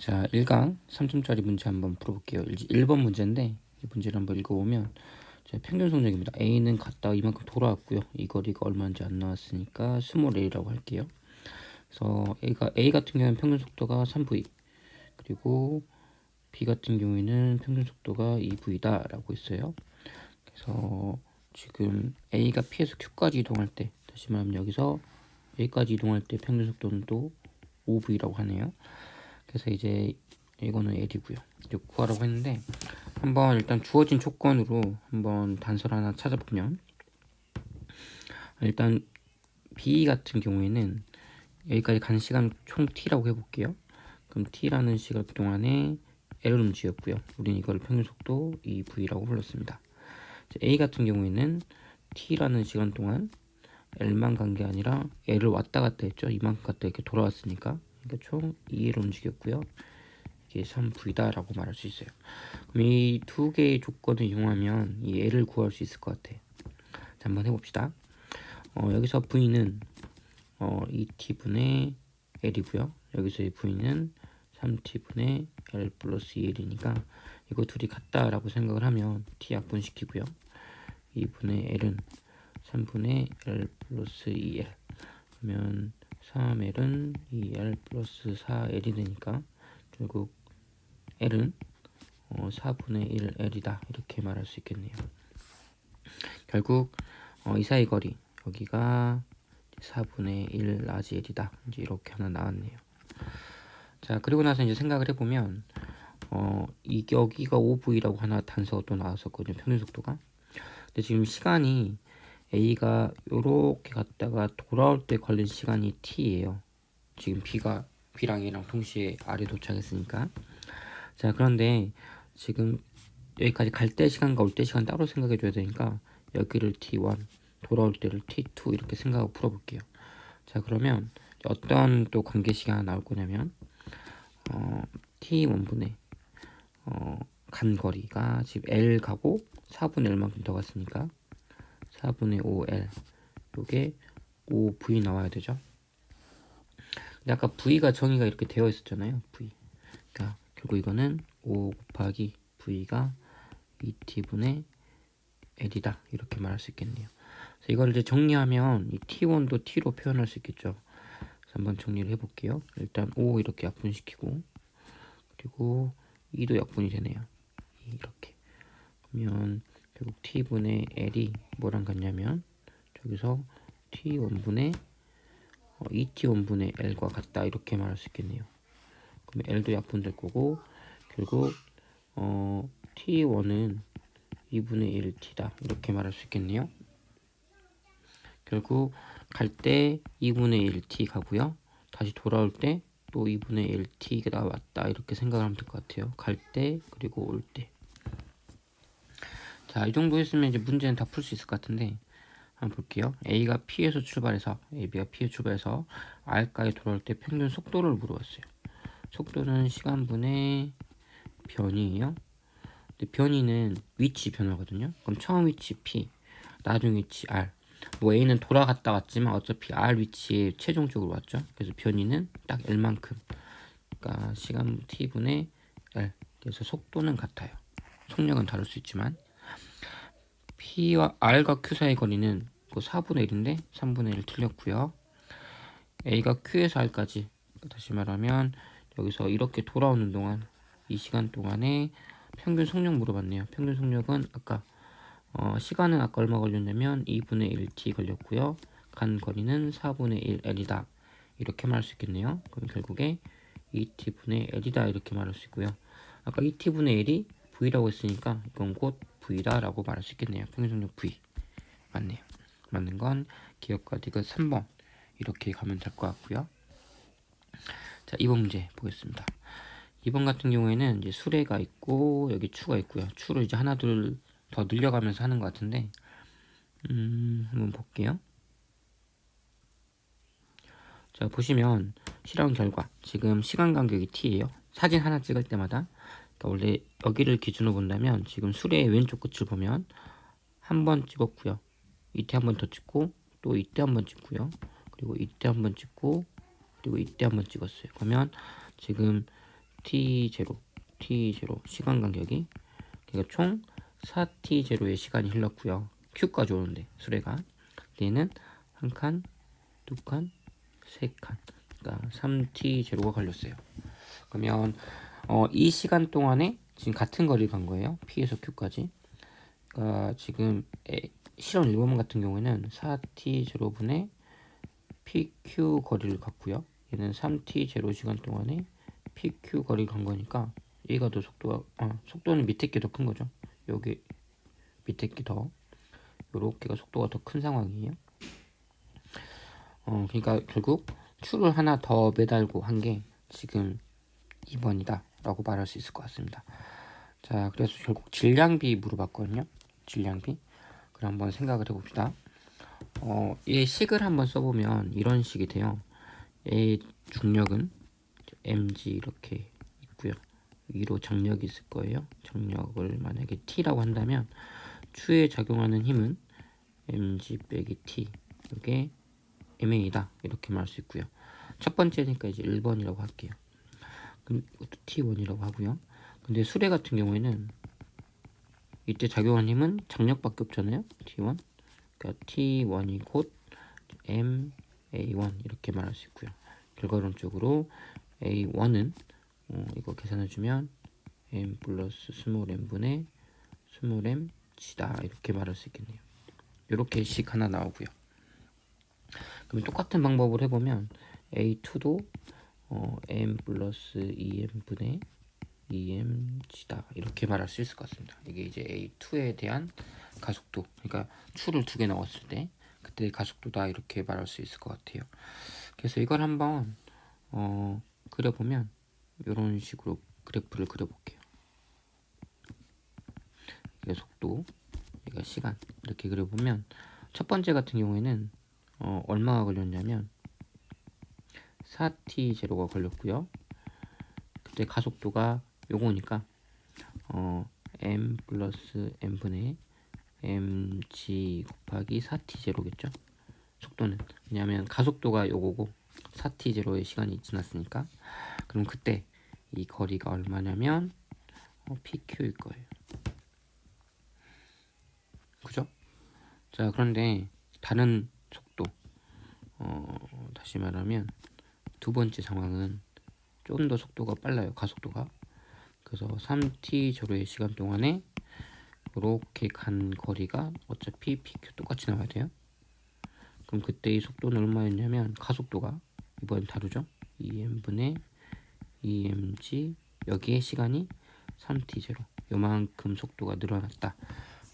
자, 1강 3점짜리 문제 한번 풀어볼게요. 1번 문제인데 이 문제를 한번 읽어보면 평균 속력입니다. A는 갔다가 이만큼 돌아왔고요. 이 거리가 얼마인지 안 나왔으니까 스몰 a라고 할게요. 그래서 A 같은 경우는 평균 속도가 3v, 그리고 B 같은 경우에는 평균 속도가 2v다 라고 있어요. 그래서 지금 A가 P에서 Q까지 이동할 때, 다시 말하면 여기서 A까지 이동할 때 평균 속도는 또 5v라고 하네요. 그래서 이제 이거는 L이고요. 이제 구하라고 했는데 한번 일단 주어진 조건으로 한번 단서를 하나 찾아보면, 일단 B 같은 경우에는 여기까지 간 시간 총 T라고 해볼게요. 그럼 T라는 시간 동안에 L을 움직였고요. 우린 이걸 평균 속도 2V라고 불렀습니다. A 같은 경우에는 T라는 시간 동안 L만 간 게 아니라 L을 왔다 갔다 했죠. 이만큼 갔다 이렇게 돌아왔으니까. 그러니까 총 2L 움직였고요. 이게 3V다 라고 말할 수 있어요. 그럼 이 두 개의 조건을 이용하면 이 L을 구할 수 있을 것 같아. 자, 한번 해봅시다. 여기서 V는 2T분의 L이고요. 여기서의 V는 3T분의 L 플러스 2L이니까 이거 둘이 같다라고 생각을 하면 T 약분시키고요. 2분의 L은 3분의 L 플러스 2L, 그러면 3L은 2L 플러스 4L이 되니까 결국 L은 4분의 1L이다 이렇게 말할 수 있겠네요. 결국 이 사이 거리 여기가 4분의 1 라지 L이다, 이제 이렇게 하나 나왔네요. 자, 그리고 나서 이제 생각을 해보면 여기가 5V라고 하나 단서가 또 나왔었거든요. 평균 속도가. 근데 지금 시간이 A가 요렇게 갔다가 돌아올 때 걸린 시간이 T예요. 지금 B랑 A랑 동시에 아래 도착했으니까. 자, 그런데 지금 여기까지 갈 때 시간과 올 때 시간 따로 생각해 줘야 되니까 여기를 T1, 돌아올 때를 T2 이렇게 생각하고 풀어볼게요. 자, 그러면 어떤 또 관계 시간이 나올 거냐면 T1분의 간 거리가 지금 L 가고 4분의 L만큼 더 갔으니까 4분의 5L, 요게 5V 나와야 되죠. 근데 아까 V가 정의가 이렇게 되어 있었잖아요. V. 그러니까 결국 이거는 5 곱하기 V가 2T분의 L이다 이렇게 말할 수 있겠네요. 그래서 이걸 이제 정리하면 이 T1도 T로 표현할 수 있겠죠. 그래서 한번 정리를 해볼게요. 일단 5 이렇게 약분시키고, 그리고 2도 약분이 되네요. 이렇게. 그러면 결국 T분의 L이 뭐랑 같냐면 저기서 T1분의 2T1분의 L과 같다 이렇게 말할 수 있겠네요. 그럼 L도 약분될 거고 결국 T1은 2분의 1T다 이렇게 말할 수 있겠네요. 결국 갈 때 2분의 1T 가고요. 다시 돌아올 때 또 2분의 1T가 나왔다 이렇게 생각하면 될 것 같아요. 갈 때 그리고 올 때. 자, 이 정도 했으면 이제 문제는 다 풀 수 있을 것 같은데 한번 볼게요. A가 P에서 출발해서 B가 P에 출발해서 R까지 돌아올 때 평균 속도를 물어봤어요. 속도는 시간분의 변이에요. 근데 변이는 위치 변화거든요. 그럼 처음 위치 P, 나중 위치 R. 뭐 A는 돌아갔다 왔지만 어차피 R 위치에 최종적으로 왔죠. 그래서 변이는 딱 L만큼. 그러니까 시간 T분의 L. 그래서 속도는 같아요. 속력은 다를 수 있지만 P와 R과 Q 사이 거리는 4분의 1인데 3분의 1 틀렸고요. A가 Q에서 R까지, 다시 말하면 여기서 이렇게 돌아오는 동안 이 시간 동안에 평균 속력 물어봤네요. 평균 속력은 아까 시간은 아까 얼마 걸렸냐면 2분의 1t 걸렸고요. 간 거리는 4분의 1 L이다 이렇게 말할 수 있겠네요. 그럼 결국에 2t분의 L이다 이렇게 말할 수 있고요. 아까 2t분의 L이 V라고 했으니까 이건 곧 V다 라고 말할 수 있겠네요. 평균 속력 V 맞네요. 맞는 건 기억과 디귿 3번 이렇게 가면 될 것 같고요. 자, 2번 문제 보겠습니다. 2번 같은 경우에는 이제 수레가 있고 여기 추가 있고요. 추를 이제 하나 둘 더 늘려가면서 하는 것 같은데 한번 볼게요. 자, 보시면 실험 결과 지금 시간 간격이 t예요. 사진 하나 찍을 때마다 그러니까 원래 여기를 기준으로 본다면 지금 수레의 왼쪽 끝을 보면 한 번 찍었고요. 이때 한 번 더 찍고 또 이때 한 번 찍고요. 그리고 이때 한 번 찍고 그리고 이때 한 번 찍었어요. 그러면 지금 t0 시간 간격이, 그러니까 총 4t0의 시간이 흘렀고요. q까지 오는데 수레가 얘는 한 칸, 두 칸, 세 칸, 그러니까 3t0가 걸렸어요. 그러면 이 시간 동안에 지금 같은 거리를 간 거예요. P에서 Q까지. 그러니까 지금 실험 1번 같은 경우에는 4t0분의 PQ 거리를 갔고요. 얘는 3t0 시간 동안에 PQ 거리를 간 거니까 얘가 더 속도는 밑에 게 더 큰 거죠. 여기 밑에 게 더, 요렇게가 속도가 더 큰 상황이에요. 그러니까 결국 추를 하나 더 매달고 한 게 지금 2번이다 라고 말할 수 있을 것 같습니다. 자, 그래서 결국 질량비 물어봤거든요. 질량비. 그럼 한번 생각을 해봅시다. 이 식을 한번 써보면 이런 식이 돼요. A 중력은 mg 이렇게 있고요. 위로 장력이 있을 거예요. 장력을 만약에 t라고 한다면 추에 작용하는 힘은 mg 빼기 t, 이게 ma다 이렇게 말할 수 있고요. 첫 번째니까 이제 1번이라고 할게요. 그럼 이것도 t1이라고 하고요. 근데 수레 같은 경우에는 이때 작용한 힘은 장력밖에 없잖아요. t1. 그러니까 t1이 곧 ma1 이렇게 말할 수 있고요. 결과론적으로 a1은 이거 계산해주면 m 플러스 스몰 m분의 스몰 m g다 이렇게 말할 수 있겠네요. 이렇게 식 하나 나오고요. 그럼 똑같은 방법을 해보면 a2도 m 플러스 2m분의 2mg다 이렇게 말할 수 있을 것 같습니다. 이게 이제 A2에 대한 가속도, 그러니까 추를 두 개 넣었을 때 그때 가속도다 이렇게 말할 수 있을 것 같아요. 그래서 이걸 한번 그려보면 이런 식으로 그래프를 그려볼게요. 이게 속도, 이게 시간 이렇게 그려보면 첫 번째 같은 경우에는 얼마가 걸렸냐면 4t0가 걸렸고요. 그때 가속도가 요거니까 m 플러스 m분의 mg 곱하기 4t0겠죠. 속도는, 왜냐하면 가속도가 요거고 4t0의 시간이 지났으니까. 그럼 그때 이 거리가 얼마냐면 pq일 거예요. 그죠? 자, 그런데 다른 속도, 다시 말하면 두 번째 상황은 좀 더 속도가 빨라요. 가속도가. 그래서 3t0의 시간 동안에 이렇게 간 거리가 어차피 pq 똑같이 나와야 돼요. 그럼 그때 이 속도는 얼마였냐면, 가속도가 이번엔 다르죠. 2m분의 2mg, 여기에 시간이 3t0, 요만큼 속도가 늘어났다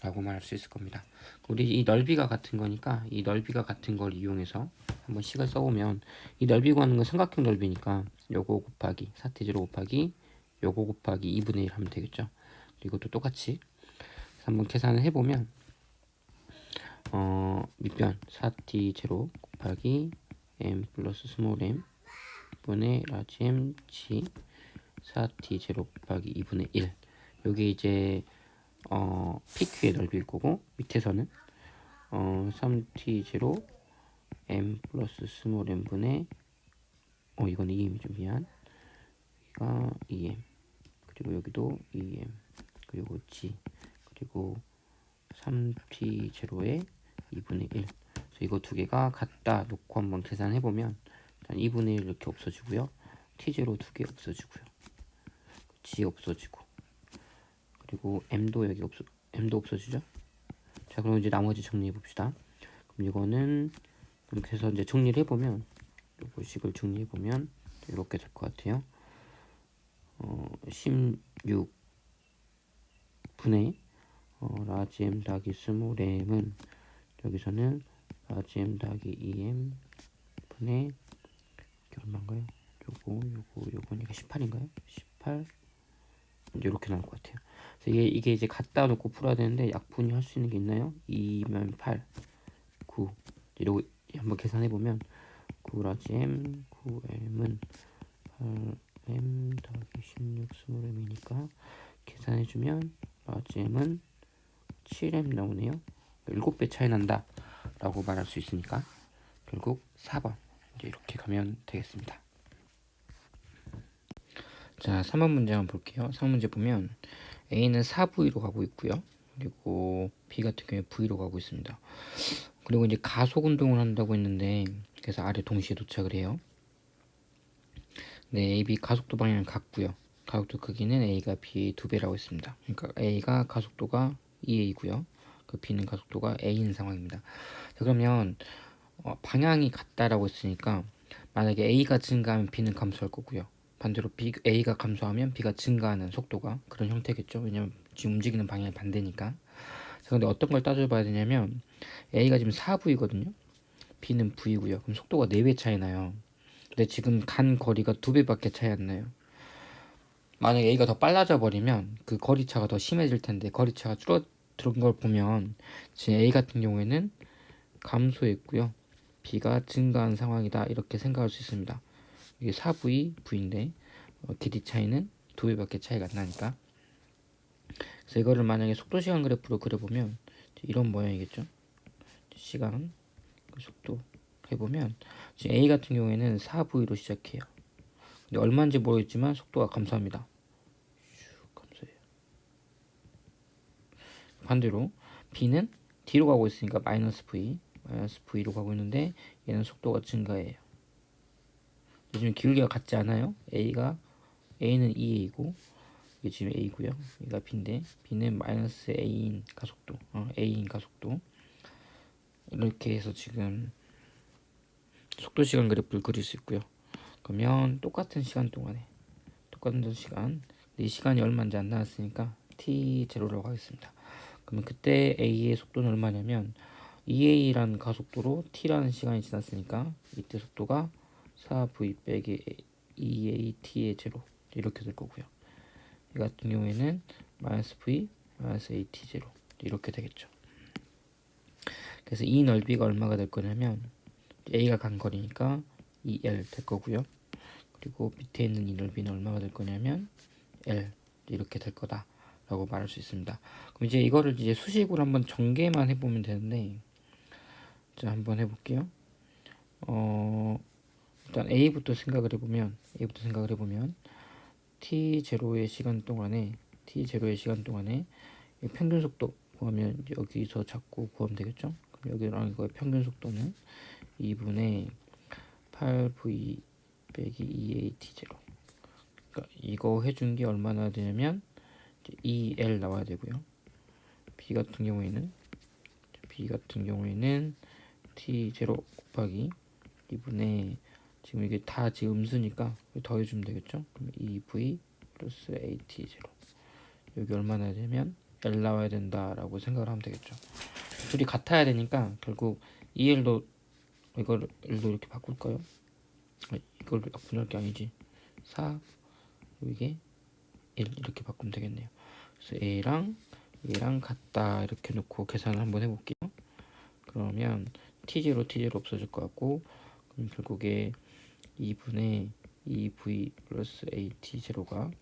라고 말할 수 있을 겁니다. 우리 이 넓이가 같은 거니까 이 넓이가 같은 걸 이용해서 한번 식을 써보면, 이 넓이 구하는 건 삼각형 넓이니까 요거 곱하기 4t0 곱하기 요거 곱하기 2분의 1 하면 되겠죠. 이것도 똑같이 한번 계산을 해보면 밑변 4t0 곱하기 m 플러스 스몰 m 분의 라지 m g 4t0 곱하기 2분의 1, 요게 이제 PQ의 넓이일 거고, 밑에서는 3t0 m 플러스 스몰 m 분의 이건 2m이죠. 미안. 여기가 2m, 그리고 여기도 2m, 그리고 g, 그리고 3t0의 2분의 1. 그래서 이거 두 개가 같다 놓고 한번 계산해보면 일단 2분의 1 이렇게 없어지고요. t0 두 개 없어지고요. g 없어지고, 그리고 m도 여기 m도 없어지죠. 자, 그럼 이제 나머지 정리해 봅시다. 그럼 이거는 이렇게 해서 이제 정리를 해보면, 요거 식을 정리해 보면 이렇게 될 것 같아요. 16분의 라지 m 더하기 스몰 m은 여기서는 라지 m 더하기 2m 분의 이게 얼마인가요? 요거니까 18인가요? 18 이렇게 나올 것 같아요. 그래서 이게 이제 갖다 놓고 풀어야 되는데 약분이 할 수 있는 게 있나요? 2면 8, 9 이러고 한번 계산해 보면 9 라지 m, 9m은 8m 더하기 16 스몰 m이니까 계산해 주면 라지 m은 7m 나오네요. 7배 차이 난다 라고 말할 수 있으니까 결국 4번 이제 이렇게 가면 되겠습니다. 자, 3번 문제 한번 볼게요. 3번 문제 보면 A는 4V로 가고 있고요. 그리고 B 같은 경우에 V로 가고 있습니다. 그리고 이제 가속 운동을 한다고 했는데 그래서 아래 동시에 도착을 해요. 네, A, B 가속도 방향은 같고요. 가속도 크기는 A가 B의 2배라고 했습니다. 그러니까 A가 가속도가 2A고요. 그 B는 가속도가 A인 상황입니다. 자, 그러면 방향이 같다라고 했으니까 만약에 A가 증가하면 B는 감소할 거고요. 반대로 A가 감소하면 B가 증가하는 속도가 그런 형태겠죠. 왜냐면 지금 움직이는 방향이 반대니까. 자, 근데 어떤 걸 따져봐야 되냐면 A가 지금 4V거든요. B는 V고요. 그럼 속도가 4배 차이 나요. 근데 지금 간 거리가 2배밖에 차이 안 나요. 만약에 A가 더 빨라져 버리면 그 거리차가 더 심해질 텐데 거리차가 줄어든 걸 보면 지금 A 같은 경우에는 감소했고요. B가 증가한 상황이다 이렇게 생각할 수 있습니다. 이게 4V, V인데 길이 차이는 2배밖에 차이가 안 나니까. 그래서 이거를 만약에 속도 시간 그래프로 그려보면 이런 모양이겠죠. 시간, 속도 해보면 지금 A 같은 경우에는 4V로 시작해요. 근데 얼마인지 모르겠지만 속도가 감소합니다. 감소해요. 반대로 B는 뒤로 가고 있으니까 마이너스 V로 가고 있는데 얘는 속도가 증가해요. 지금 기울기가 같지 않아요? A는 2A고 이게 지금 A고요. 얘가 B인데 B는 마이너스 A인 가속도 이렇게 해서 지금 속도 시간 그래프를 그릴 수 있고요. 그러면 똑같은 시간 이 시간이 얼마인지 안 나왔으니까 t0라고 하겠습니다. 그러면 그때 A의 속도는 얼마냐면 2A라는 가속도로 t라는 시간이 지났으니까 이때 속도가 4V 빼기 2AT의 제로 이렇게 될 거고요. 이 같은 경우에는 마이너스 V 마이너스 AT 제로 이렇게 되겠죠. 그래서 이 넓이가 얼마가 될 거냐면 A가 간 거리니까 2L 될 거고요. 그리고 밑에 있는 이 넓이는 얼마가 될 거냐면 L 이렇게 될 거다 라고 말할 수 있습니다. 그럼 이제 이거를 이제 수식으로 한번 전개만 해보면 되는데 자 한번 해볼게요. 일단 A부터 생각을 해보면 T0의 시간 동안에 평균 속도 구하면 여기서 잡고 구하면 되겠죠. 그럼 여기랑 이거의 평균 속도는 2분의 8V 빼기 2AT0. 그러니까 이거 해준 게 얼마나 되냐면 2L 나와야 되고요. B 같은 경우에는 T0 곱하기 2분의 지금 이게 다 지금 음수니까 더해주면 되겠죠. 그럼 2V 플러스 AT0 여기 얼마나 되면 L 나와야 된다라고 생각을 하면 되겠죠. 둘이 같아야 되니까 결국 2L도 이걸 L도 이렇게 바꿀까요? 이걸 분할게 아니지. 4 이게 1 이렇게 바꾸면 되겠네요. 그래서 A랑 얘랑 같다 이렇게 놓고 계산을 한번 해볼게요. 그러면 T0 없어질 것 같고 그럼 결국에 2분의 2V 플러스 AT0가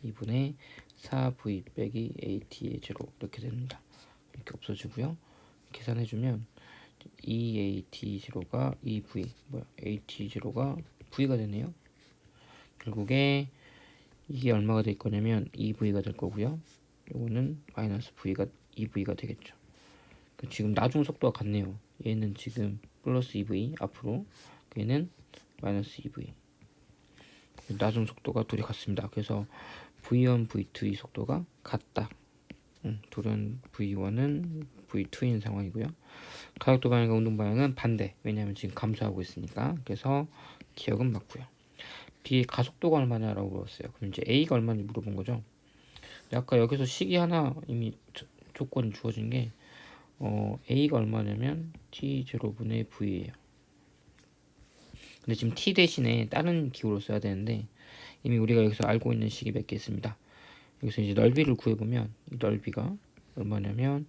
2분의 4V 빼기 AT의 제로 이렇게 됩니다. 이렇게 없어지고요. 계산해주면 2AT0가 2V AT0가 V가 되네요. 결국에 이게 얼마가 될 거냐면 2V가 될 거고요. 요거는 마이너스 V가 2V가 되겠죠. 지금 나중 속도가 같네요. 얘는 지금 플러스 2V 앞으로 얘는 마이너스 2V 나중 속도가 둘이 같습니다. 그래서 V1, V2의 속도가 같다. 둘은 V1은 V2인 상황이고요. 가속도 방향과 운동 방향은 반대. 왜냐하면 지금 감소하고 있으니까. 그래서 기억은 맞고요. B의 가속도가 얼마냐라고 물었어요. 그럼 이제 A가 얼마인지 물어본 거죠. 아까 여기서 식이 하나 이미 조건이 주어진 게 A가 얼마냐면 T0분의 V예요. 근데 지금 T 대신에 다른 기호를 써야 되는데 이미 우리가 여기서 알고 있는 식이 몇 개 있습니다. 여기서 이제 넓이를 구해보면 이 넓이가 얼마냐면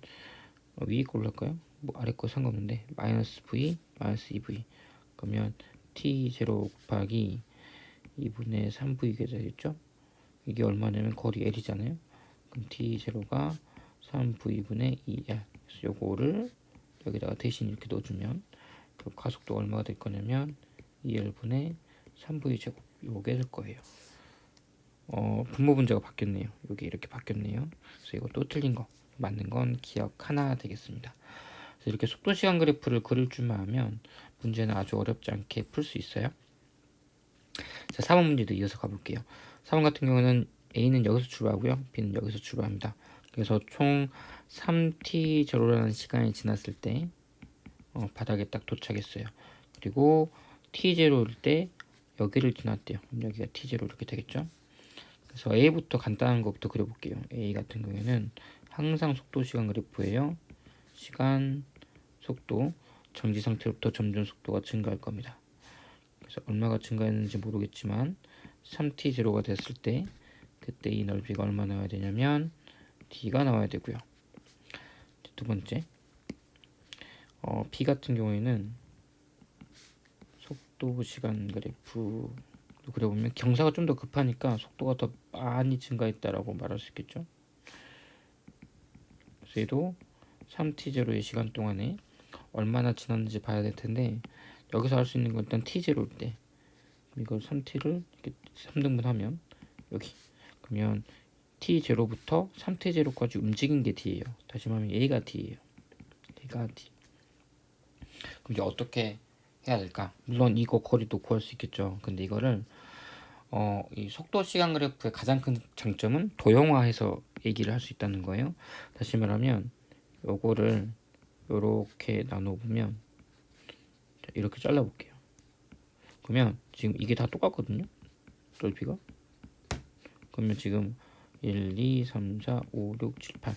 위에 걸로 할까요? 뭐 아래 거 상관없는데 마이너스 V 마이너스 2V 그러면 T0 곱하기 2분의 3V가 되겠죠? 이게 얼마냐면 거리 L이잖아요. 그럼 T0가 3V분의 2L 그래서 요거를 여기다가 대신 이렇게 넣어주면 그 가속도가 얼마가 될 거냐면 2L분의 3V 제곱 요게 될 거예요. 분모 분자가 바뀌었네요. 여기 이렇게 바뀌었네요. 그래서 이것도 틀린 거, 맞는 건 기억 하나 되겠습니다. 그래서 이렇게 속도 시간 그래프를 그릴 줄만 알면 문제는 아주 어렵지 않게 풀 수 있어요. 자, 4번 문제도 이어서 가볼게요. 4번 같은 경우는 A는 여기서 출발하고요, B는 여기서 출발합니다. 그래서 총 3t0라는 시간이 지났을 때 바닥에 딱 도착했어요. 그리고 t0일 때 여기를 지났대요. 여기가 t0 이렇게 되겠죠. 그래서 A부터 간단한 것부터 그려볼게요. A 같은 경우에는 항상 속도 시간 그래프예요. 시간, 속도, 정지 상태로부터 점점 속도가 증가할 겁니다. 그래서 얼마가 증가했는지 모르겠지만 3t0가 됐을 때 그때 이 넓이가 얼마 나와야 되냐면 d가 나와야 되고요. 두 번째, B 같은 경우에는 속도 시간 그래프 그려보면 경사가 좀 더 급하니까 속도가 더 많이 증가했다라고 말할 수 있겠죠. 그래서 얘도 3t0의 시간 동안에 얼마나 지났는지 봐야 될 텐데, 여기서 할 수 있는 건 일단 t0일 때 이걸 3t를 이렇게 3등분 하면 여기, 그러면 t0부터 3t0까지 움직인 게 d예요. 다시 말하면 얘가 d예요. 얘가 d. 그럼 이제 어떻게 해야 될까? 물론 이거 거리도 구할 수 있겠죠. 근데 이거를 이 속도 시간 그래프의 가장 큰 장점은 도형화해서 얘기를 할 수 있다는 거예요. 다시 말하면 요거를 요렇게 나눠보면, 이렇게 잘라볼게요. 그러면 지금 이게 다 똑같거든요, 넓이가. 그러면 지금 1, 2, 3, 4, 5, 6, 7, 8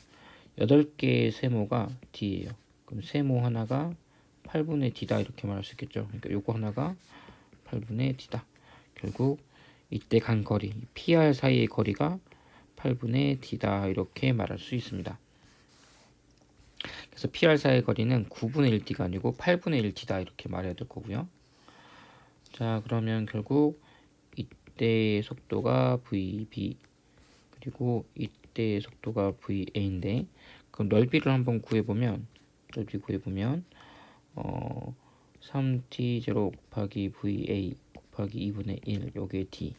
8개의 세모가 d예요. 그럼 세모 하나가 8분의 d다 이렇게 말할 수 있겠죠. 그러니까 요거 하나가 8분의 d다. 결국 이때 간 거리, PR 사이의 거리가 8분의 d다 이렇게 말할 수 있습니다. 그래서 PR 사이의 거리는 9분의 1d가 아니고 8분의 1d다 이렇게 말해야 될 거고요. 자, 그러면 결국 이때의 속도가 VB, 그리고 이때의 속도가 VA인데, 그럼 넓이를 한번 구해보면, 넓이 구해보면 3t0 곱하기 VA 곱하기 2분의 1, 요게 D.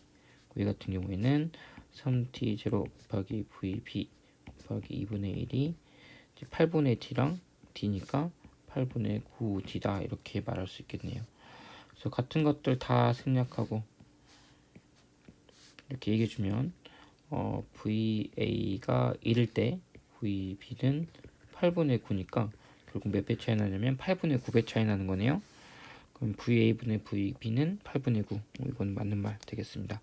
V 같은 경우에는 3t0 곱하기 VB 곱하기 2분의 1이 8분의 T랑 D니까 8분의 9D다 이렇게 말할 수 있겠네요. 그래서 같은 것들 다 생략하고 이렇게 얘기해주면 VA가 1일 때 VB는 8분의 9니까 결국 몇 배 차이 나냐면 8분의 9배 차이 나는 거네요. 그럼 VA분의 VB는 8분의 9. 이건 맞는 말 되겠습니다.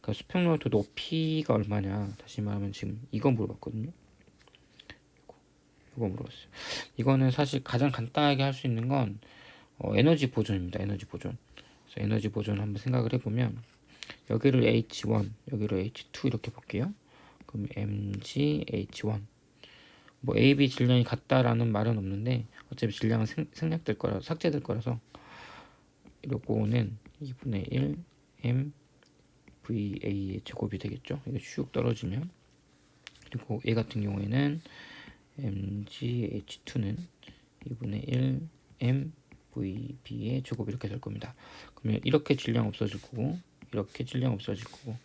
그러니까 수평로터 높이가 얼마냐, 다시 말하면 지금 이거 물어봤거든요. 이거 물어봤어요. 이거는 사실 가장 간단하게 할 수 있는 건 에너지 보존입니다. 에너지 보존. 그래서 에너지 보존 한번 생각을 해보면, 여기를 H1, 여기를 H2 이렇게 볼게요. 그럼 mg H1. 뭐 A, B 질량이 같다라는 말은 없는데 어차피 질량은 생략될 거라, 삭제될 거라서 요거는 2분의 1 m VA의 제곱이 되겠죠. 이게 슉 떨어지면. 그리고 A 같은 경우에는 mgH2는 2분의 1 m VB의 제곱 이렇게 될 겁니다. 그러면 이렇게 질량 없어질 거고, 이렇게 질량 없어질 거고,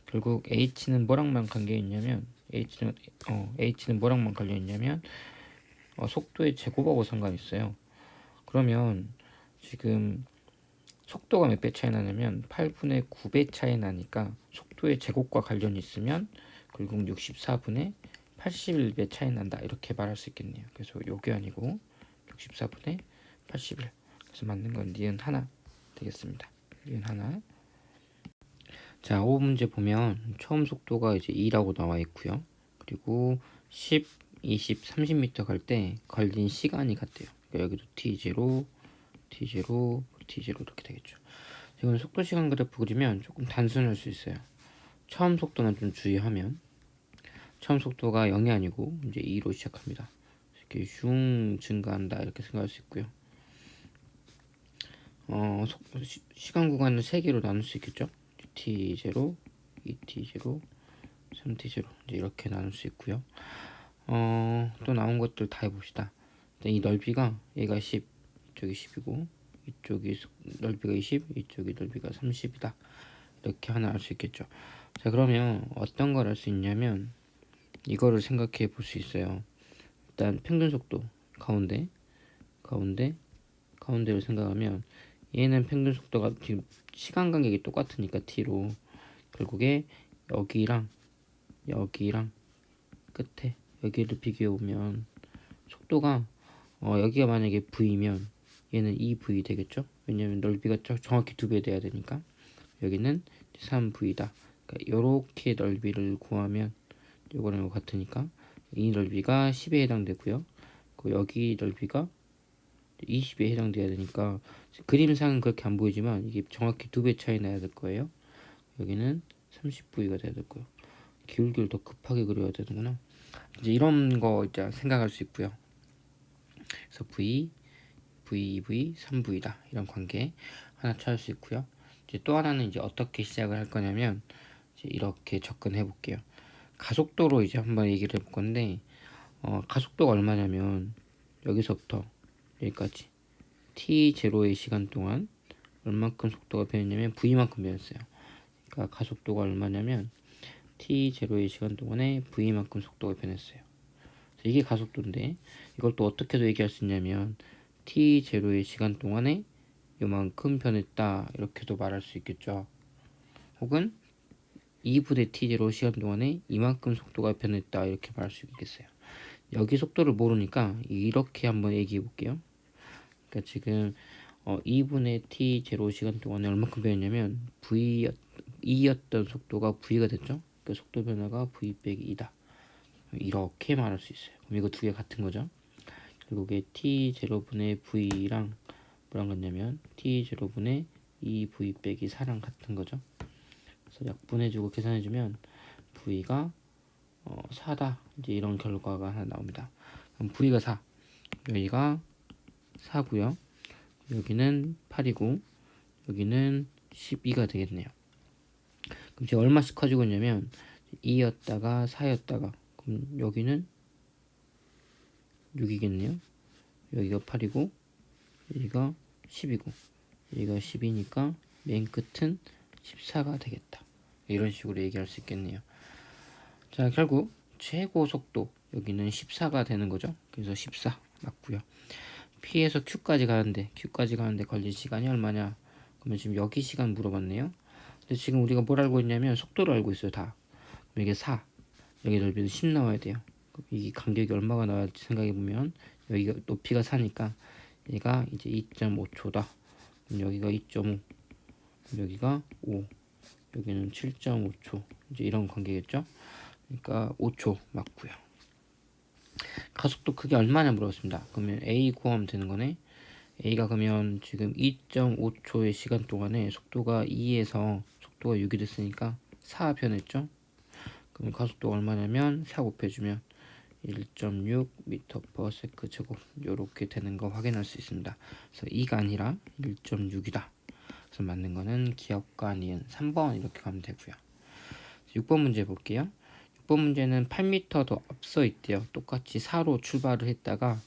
결국 H는 뭐랑만 관계 있냐면 H는 뭐랑만 관련 있냐면 속도의 제곱하고 상관이 있어요. 그러면 지금 속도가 몇 배 차이 나냐면 8분의 9배 차이 나니까 속도의 제곱과 관련이 있으면 결국 64분의 81배 차이 난다 이렇게 말할 수 있겠네요. 그래서 요게 아니고 64분의 81. 그래서 맞는 건 니은 하나 되겠습니다. 니은 하나. 자, 5 문제 보면 처음 속도가 이제 2라고 나와 있고요. 그리고 10, 20, 30m 갈 때 걸린 시간이 같대요. 그러니까 여기도 t0, t0, t0 이렇게 되겠죠. 이건 속도 시간 그래프 그리면 조금 단순할 수 있어요. 처음 속도만 좀 주의하면, 처음 속도가 0이 아니고 이제 2로 시작합니다. 이렇게 슝 증가한다 이렇게 생각할 수 있고요. 시간 구간을 3개로 나눌 수 있겠죠. t0, 2t0, 3t0 이제 이렇게 나눌 수 있고요. 또 나온 것들 다 해봅시다. 이 넓이가 얘가 10, 이쪽이 10이고 이쪽이 넓이가 20, 이쪽이 넓이가 30이다. 이렇게 하나 알 수 있겠죠. 자, 그러면 어떤 걸 할 수 있냐면 이거를 생각해 볼 수 있어요. 일단 평균 속도 가운데 가운데 가운데를 생각하면 얘는 평균 속도가 지금 시간 간격이 똑같으니까 t로 결국에 여기랑 여기랑 끝에 여기를 비교해 보면 속도가 여기가 만약에 v면 얘는 2v 되겠죠? 왜냐면 넓이가 정확히 2배 돼야 되니까. 여기는 3v다. 그러니까 요렇게 넓이를 구하면 요거랑 같으니까 이 넓이가 10에 해당되고요. 여기 넓이가 20에 해당돼야 되니까 그림상은 그렇게 안 보이지만 이게 정확히 2배 차이 나야 될 거예요. 여기는 30V가 돼야 될 거예요. 기울기를 더 급하게 그려야 되는구나. 이제 이런 거 이제 생각할 수 있고요. 그래서 V, V, 3V다. 이런 관계 하나 찾을 수 있고요. 이제 또 하나는 이제 어떻게 시작을 할 거냐면 이제 이렇게 접근해 볼게요. 가속도로 이제 한번 얘기를 해볼 건데 가속도가 얼마냐면 여기서부터 여기까지 t0의 시간 동안 얼만큼 속도가 변했냐면 v만큼 변했어요. 그러니까 가속도가 얼마냐면 t0의 시간 동안에 v만큼 속도가 변했어요. 이게 가속도인데 이걸 또 어떻게도 얘기할 수 있냐면 t0의 시간 동안에 요만큼 변했다 이렇게도 말할 수 있겠죠. 혹은 2분의 t0 시간 동안에 이만큼 속도가 변했다 이렇게 말할 수 있겠어요. 여기 속도를 모르니까 이렇게 한번 얘기해 볼게요. 그러니까 지금 2분의 t0 시간 동안에 얼마큼 변했냐면 E였던 속도가 V가 됐죠. 그 속도 변화가 V 빼기 2다. 이렇게 말할 수 있어요. 그럼 이거 두 개 같은 거죠. 결국에 t0분의 V랑 뭐랑 같냐면 t0분의 2V 빼기 4랑 같은 거죠. 그래서 약분해주고 계산해주면 V가 4다. 이제 이런 결과가 하나 나옵니다. 그럼 V가 4. 여기가 4고요. 여기는 8이고 여기는 12가 되겠네요. 그럼 제가 얼마씩 커지고 있냐면 2였다가 4였다가 그럼 여기는 6이겠네요. 여기가 8이고 여기가 10이고 여기가 10이니까 맨 끝은 14가 되겠다. 이런 식으로 얘기할 수 있겠네요. 자, 결국 최고 속도 여기는 14가 되는 거죠. 그래서 14 맞고요. P에서 Q까지 가는데 걸린 시간이 얼마냐? 그러면 지금 여기 시간 물어봤네요. 근데 지금 우리가 뭘 알고 있냐면 속도를 알고 있어요. 다. 그럼 이게 4. 여기 넓이도 10 나와야 돼요. 이 간격이 얼마가 나올지 생각해 보면 여기가 높이가 4니까 얘가 이제 2.5초다. 그럼 여기가 2.5. 여기가 5. 여기는 7.5초. 이제 이런 관계겠죠? 그러니까 5초 맞고요. 가속도 크기 얼마냐 물어봤습니다. 그러면 A 구하면 되는 거네. A가 그러면 지금 2.5초의 시간 동안에 속도가 2에서 속도가 6이 됐으니까 4 변했죠. 그럼 가속도가 얼마냐면 4 곱해주면 1.6 m/s 제곱 요렇게 되는 거 확인할 수 있습니다. 그래서 2가 아니라 1.6이다. 그래서 맞는 거는 기억과 니은 3번 이렇게 가면 되고요. 6번 문제 볼게요. 6번 문제는 8m 더 앞서 있대요. 똑같이 4로 출발을 했다가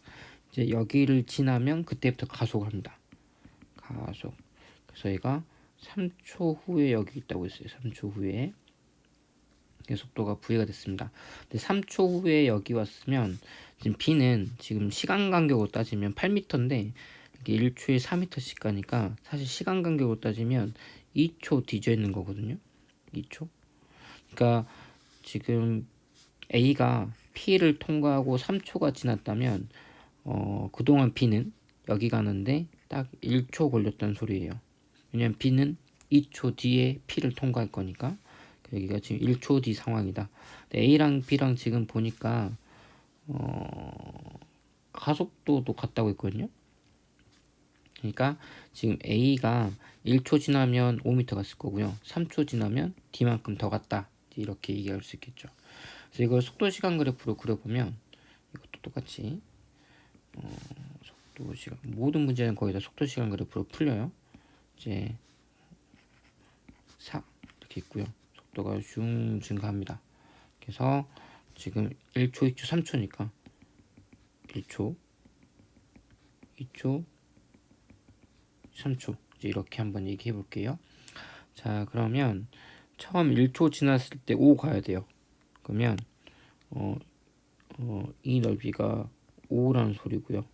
이제 여기를 지나면 그때부터 가속을 합니다. 가속. 그래서 얘가 3초 후에 여기 있다고 했어요. 3초 후에 속도가 V가 됐습니다. 근데 3초 후에 여기 왔으면 지금 B는 지금 시간 간격으로 따지면 8m인데 이게 1초에 4m씩 가니까 사실 시간 간격으로 따지면 2초 뒤져 있는 거거든요. 2초. 그러니까 지금 A가 P를 통과하고 3초가 지났다면 그동안 B는 여기 가는데 딱 1초 걸렸다는 소리예요. 왜냐면 B는 2초 뒤에 P를 통과할 거니까 여기가 지금 1초 뒤 상황이다. A랑 B랑 지금 보니까 가속도도 같다고 했거든요. 그러니까 지금 A가 1초 지나면 5m 갔을 거고요. 3초 지나면 D만큼 더 갔다. 이렇게 얘기할 수 있겠죠. 그래서 이걸 속도 시간 그래프로 그려보면 이것도 똑같이 속도 시간 모든 문제는 거의 다 속도 시간 그래프로 풀려요. 이제 4 이렇게 있고요. 속도가 슝 증가합니다. 그래서 지금 1초, 2초, 3초니까 1초, 2초, 3초 이제 이렇게 한번 얘기해 볼게요. 자, 그러면 처음 1초 지났을 때 5 가야 돼요. 그러면 이 넓이가 5라는 소리고요.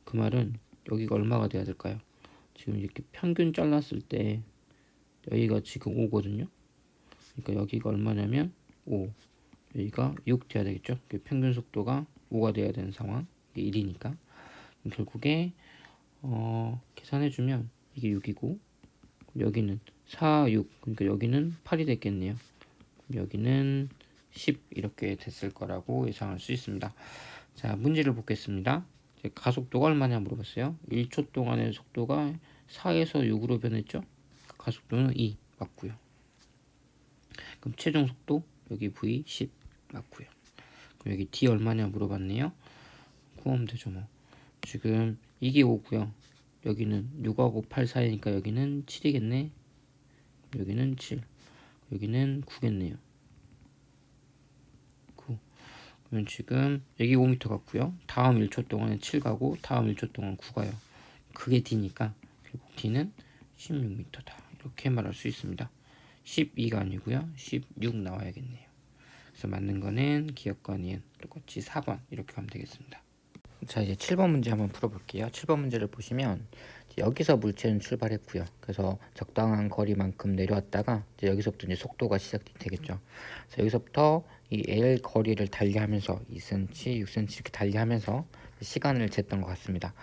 그 말은 여기가 얼마가 돼야 될까요? 지금 이렇게 평균 잘랐을 때 여기가 지금 5거든요. 그러니까 여기가 얼마냐면 5, 여기가 6 돼야 되겠죠. 평균 속도가 5가 돼야 되는 상황. 이게 1이니까 결국에 계산해주면 이게 6이고 여기는 4, 6, 그러니까 여기는 8이 됐겠네요. 여기는 10 이렇게 됐을 거라고 예상할 수 있습니다. 자, 문제를 보겠습니다. 가속도가 얼마냐 물어봤어요. 1초 동안의 속도가 4에서 6으로 변했죠. 가속도는 2 맞고요. 그럼 최종 속도 여기 V 10 맞고요. 그럼 여기 D 얼마냐 물어봤네요. 구하면 되죠 뭐. 지금 이게 5고요. 여기는 6하고 8 사이니까 여기는 7이겠네. 여기는 7. 여기는 9겠네요. 9. 그러면 지금 여기 5m 같고요. 다음 1초 동안에 7 가고 다음 1초 동안 9 가요. 그게 D니까 결국 D는 16m다. 이렇게 말할 수 있습니다. 12가 아니고요. 16 나와야겠네요. 그래서 맞는 거는 기억과 니은 똑같이 4번 이렇게 가면 되겠습니다. 자, 이제 7번 문제 한번 풀어볼게요. 7번 문제를 보시면 여기서 물체는 출발했고요. 그래서 적당한 거리만큼 내려왔다가 이제 여기서부터 이제 속도가 시작되겠죠. 그래서 여기서부터 이 L 거리를 달리하면서 2cm, 6cm 이렇게 달리하면서 시간을 쟀던 것 같습니다.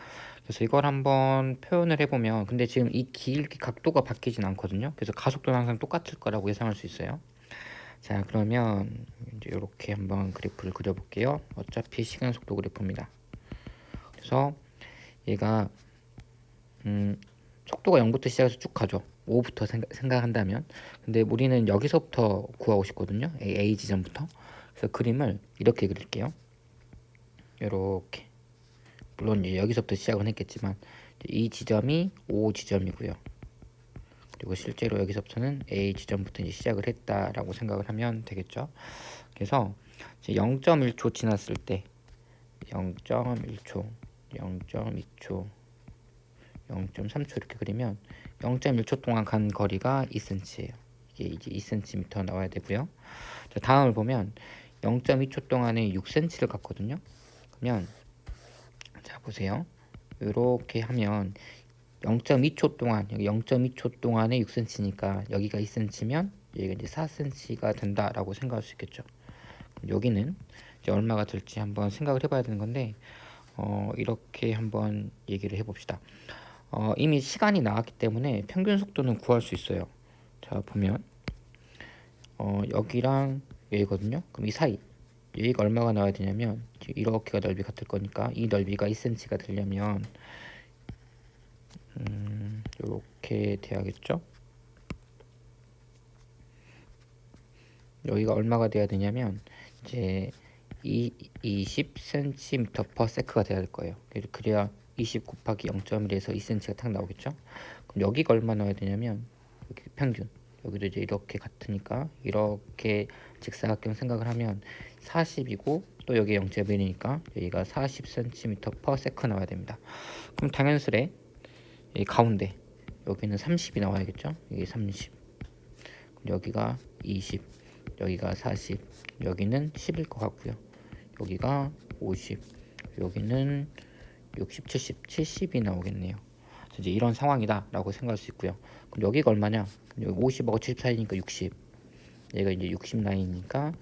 그래서 이걸 한번 표현을 해보면, 근데 지금 이 길기 각도가 바뀌진 않거든요. 그래서 가속도는 항상 똑같을 거라고 예상할 수 있어요. 자, 그러면 이제 이렇게 한번 그래프를 그려볼게요. 어차피 시간 속도 그래프입니다. 그래서 얘가 속도가 0부터 시작해서 쭉 가죠. 5부터 생각한다면. 근데 우리는 여기서부터 구하고 싶거든요. A 지점부터. 그래서 그림을 이렇게 그릴게요. 이렇게. 물론 여기서부터 시작은 했겠지만 이 지점이 O 지점이고요. 그리고 실제로 여기서부터는 A 지점부터 이제 시작을 했다라고 생각을 하면 되겠죠. 그래서 0.1초 지났을 때 0.1초, 0.2초, 0.3초 이렇게 그리면 0.1초 동안 간 거리가 2cm예요. 이게 이제 2cm 나와야 되고요. 자, 다음을 보면 0.2초 동안에 6cm를 갔거든요. 그러면 자 보세요. 이렇게 하면 0.2초 동안, 여기 0.2초 동안에 6cm니까 여기가 2cm면 여기가 이제 4cm가 된다라고 생각할 수 있겠죠. 여기는 이제 얼마가 될지 한번 생각을 해봐야 되는 건데 이렇게 한번 얘기를 해봅시다. 이미 시간이 나왔기 때문에 평균 속도는 구할 수 있어요. 자 보면 여기랑 여기거든요. 그럼 이 사이 여기가 얼마가 나와야 되냐면 이렇게가 넓이 같을 거니까 이 넓이가 2cm가 되려면 이렇게 돼야겠죠. 여기가 얼마가 돼야 되냐면 이제 20cm/s가 돼야 될 거예요. 그래야 20 곱하기 0.1에서 2cm가 딱 나오겠죠. 그럼 여기가 얼마 나와야 되냐면 여기 평균 여기도 이제 이렇게 같으니까 이렇게 직사각형 생각을 하면 40이고 또 여기 0.1이니까 여기가 40cm/s 나와야 됩니다. 그럼 당연스레 이 가운데 여기는 30이 나와야겠죠. 여기 30, 여기가 20, 여기가 40, 여기는 10일 것 같고요. 여기가 50, 여기는 60, 70이 나오겠네요. 이제 이런 상황이다 라고 생각할 수 있고요. 그럼 여기가 얼마냐? 여기 50하고 70 사이니까 60, 얘가 이제 60 라인이니까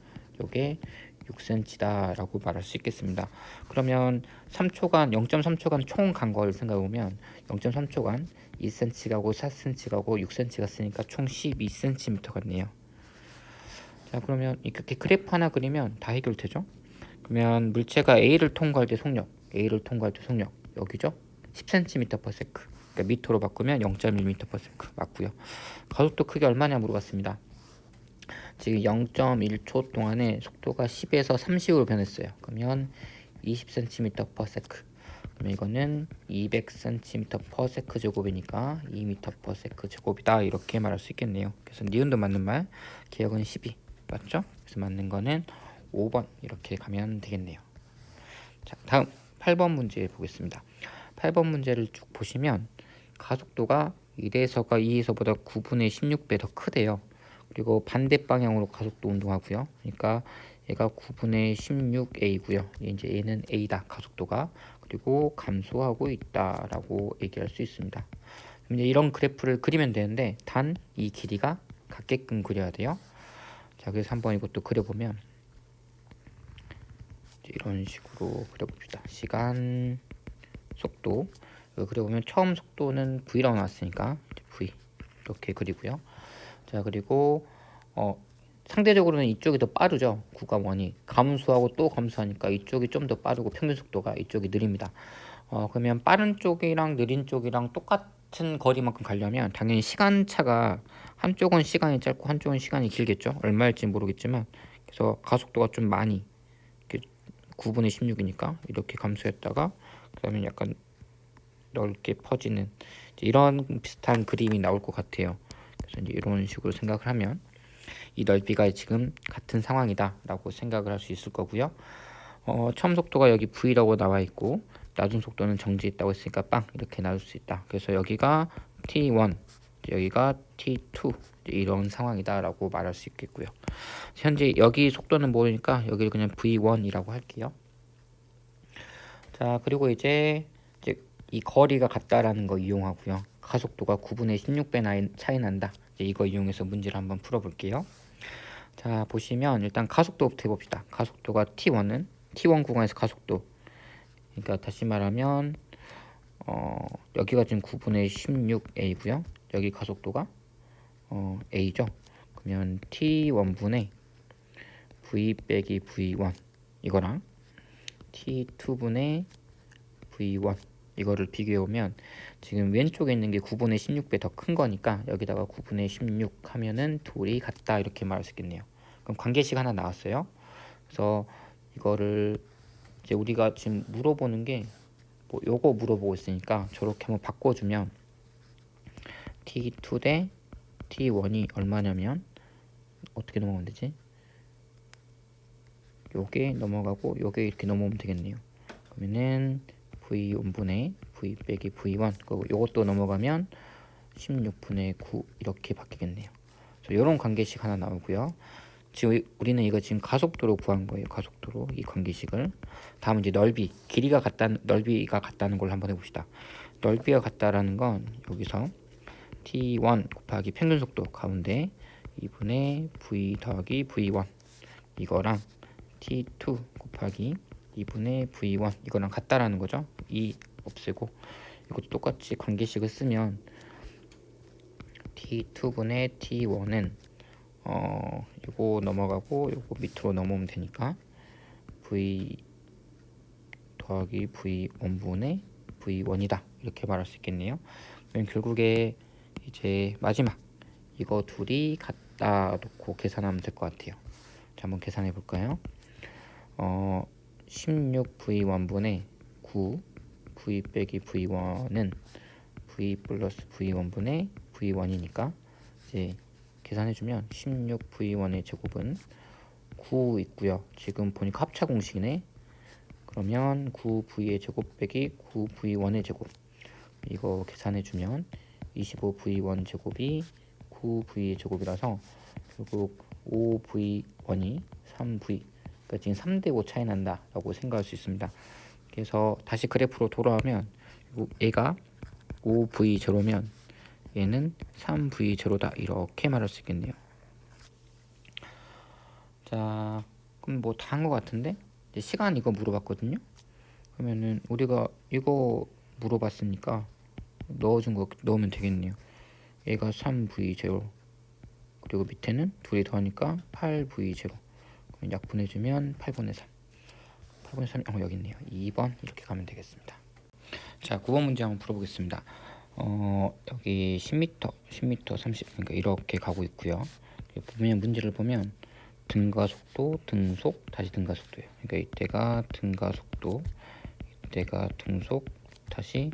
요게 6cm다 라고 말할 수 있겠습니다. 그러면 3초간 0.3초간 총 간 걸 생각해보면 0.3초간 2cm 가고 4cm 가고 6cm 갔으니까 총 12cm 같네요. 자, 그러면 이렇게 그래프 하나 그리면 다 해결되죠. 그러면 물체가 A를 통과할 때 속력, A를 통과할 때 속력 여기죠. 10cm/s. 그러니까 미터로 바꾸면 0.1m/s 맞고요. 가속도 크기 얼마냐 물어봤습니다. 지금 0.1초 동안에 속도가 10에서 30으로 변했어요. 그러면 20cm/s. 그럼 이거는 200cm/s 제곱이니까 2m/s 제곱이다 이렇게 말할 수 있겠네요. 그래서 니은도 맞는 말, 기억은 12 맞죠? 그래서 맞는 거는 5번 이렇게 가면 되겠네요. 자, 다음 8번 문제 보겠습니다. 8번 문제를 쭉 보시면 가속도가 1에서가 2에서보다 9분의 16배 더 크대요. 그리고 반대 방향으로 가속도 운동하고요. 그러니까 얘가 9분의 16a고요. 이제 얘는 a다 가속도가. 그리고 감소하고 있다라고 얘기할 수 있습니다. 이제 이런 그래프를 그리면 되는데 단 이 길이가 같게끔 그려야 돼요. 자, 그래서 한번 이것도 그려보면 이런 식으로 그려봅시다. 시간, 속도. 그려보면 처음 속도는 v라고 나왔으니까 v 이렇게 그리고요. 자, 그리고 상대적으로는 이쪽이 더 빠르죠. 9가 1이 감소하고 또 감소하니까 이쪽이 좀 더 빠르고 평균 속도가 이쪽이 느립니다. 그러면 빠른 쪽이랑 느린 쪽이랑 똑같은 거리만큼 가려면 당연히 시간차가 한쪽은 시간이 짧고 한쪽은 시간이 길겠죠. 얼마일지 모르겠지만 그래서 가속도가 좀 많이 9분의 16이니까 이렇게 감소했다가 그다음에 약간 넓게 퍼지는 이런 비슷한 그림이 나올 것 같아요. 그래서 이제 이런 식으로 생각을 하면 이 넓이가 지금 같은 상황이다라고 생각을 할 수 있을 거고요. 처음 속도가 여기 v라고 나와 있고 낮은 속도는 정지 있다고 했으니까 빵 이렇게 나올 수 있다. 그래서 여기가 t1, 여기가 t2 이런 상황이다라고 말할 수 있겠고요. 현재 여기 속도는 모르니까 여기를 그냥 v1이라고 할게요. 자, 그리고 이제 이 거리가 같다라는 거 이용하고요. 가속도가 9분의 16배 차이 난다. 이거 이용해서 문제를 한번 풀어볼게요. 자, 보시면 일단 가속도부터 해봅시다. 가속도가 t1은 t1 구간에서 가속도. 그러니까 다시 말하면 여기가 지금 9분의 16a고요. 여기 가속도가 a죠. 그러면 t1분의 v 빼기 v1 이거랑 t2분의 v1 이거를 비교해보면 지금 왼쪽에 있는 게 9분의 16배 더 큰 거니까 여기다가 9분의 16 하면은 둘이 같다 이렇게 말할 수 있겠네요. 그럼 관계식 하나 나왔어요. 그래서 이거를 이제 우리가 지금 물어보는 게 뭐 요거 물어보고 있으니까 저렇게 한번 바꿔주면 t2 대 t1이 얼마냐면 어떻게 넘어가면 되지? 요게 넘어가고 요게 이렇게 넘어오면 되겠네요. 그러면은 v1분의 v 빼기 v1 요것도 넘어가면 16분의 9 이렇게 바뀌겠네요. 이런 관계식 하나 나오고요. 지금 우리는 이거 지금 가속도로 구한 거예요. 가속도로 이 관계식을. 다음 이제 길이가 넓이가 같다는 걸 한번 해봅시다. 넓이가 같다라는 건 여기서 t1 곱하기 평균 속도 가운데 2분의 v 더하기 v1 이거랑 t2 곱하기 2분의 v1 이거랑 같다라는 거죠. 2 없애고 이것도 똑같이 관계식을 쓰면 t2분의 t1은 이거 넘어가고 이거 밑으로 넘어오면 되니까 v 더하기 v1분의 v1이다 이렇게 말할 수 있겠네요. 그럼 결국에 이제 마지막 이거 둘이 갖다 놓고 계산하면 될 것 같아요. 자, 한번 계산해 볼까요? 16v1분의 9 v 빼기 v1은 v 플러스 v1분의 v1이니까 이제 계산해주면 16v1의 제곱은 9 있고요. 지금 보니까 합차 공식이네. 그러면 9v의 제곱 빼기 9v1의 제곱 이거 계산해주면 25v1 제곱이 9v의 제곱이라서 결국 5v1이 3v 그러니까 지금 3대5 차이 난다 라고 생각할 수 있습니다. 그래서 다시 그래프로 돌아오면 얘가 5v0면 얘는 3v0다 이렇게 말할 수 있겠네요. 자, 그럼 뭐 다 한 것 같은데 이제 시간 이거 물어봤거든요. 그러면은 우리가 이거 물어봤으니까 넣어준 거 넣으면 되겠네요. 얘가 3v0 그리고 밑에는 둘이 더하니까 8v0 그럼 약분해주면 8분의 3 8분의 3이 여기 있네요. 2번 이렇게 가면 되겠습니다. 자, 9번 문제 한번 풀어보겠습니다. 여기 10m 30 그러니까 이렇게 가고 있고요. 보면 문제를 보면 등가속도 등속 다시 등가속도예요. 그러니까 이때가 등가속도 이때가 등속 다시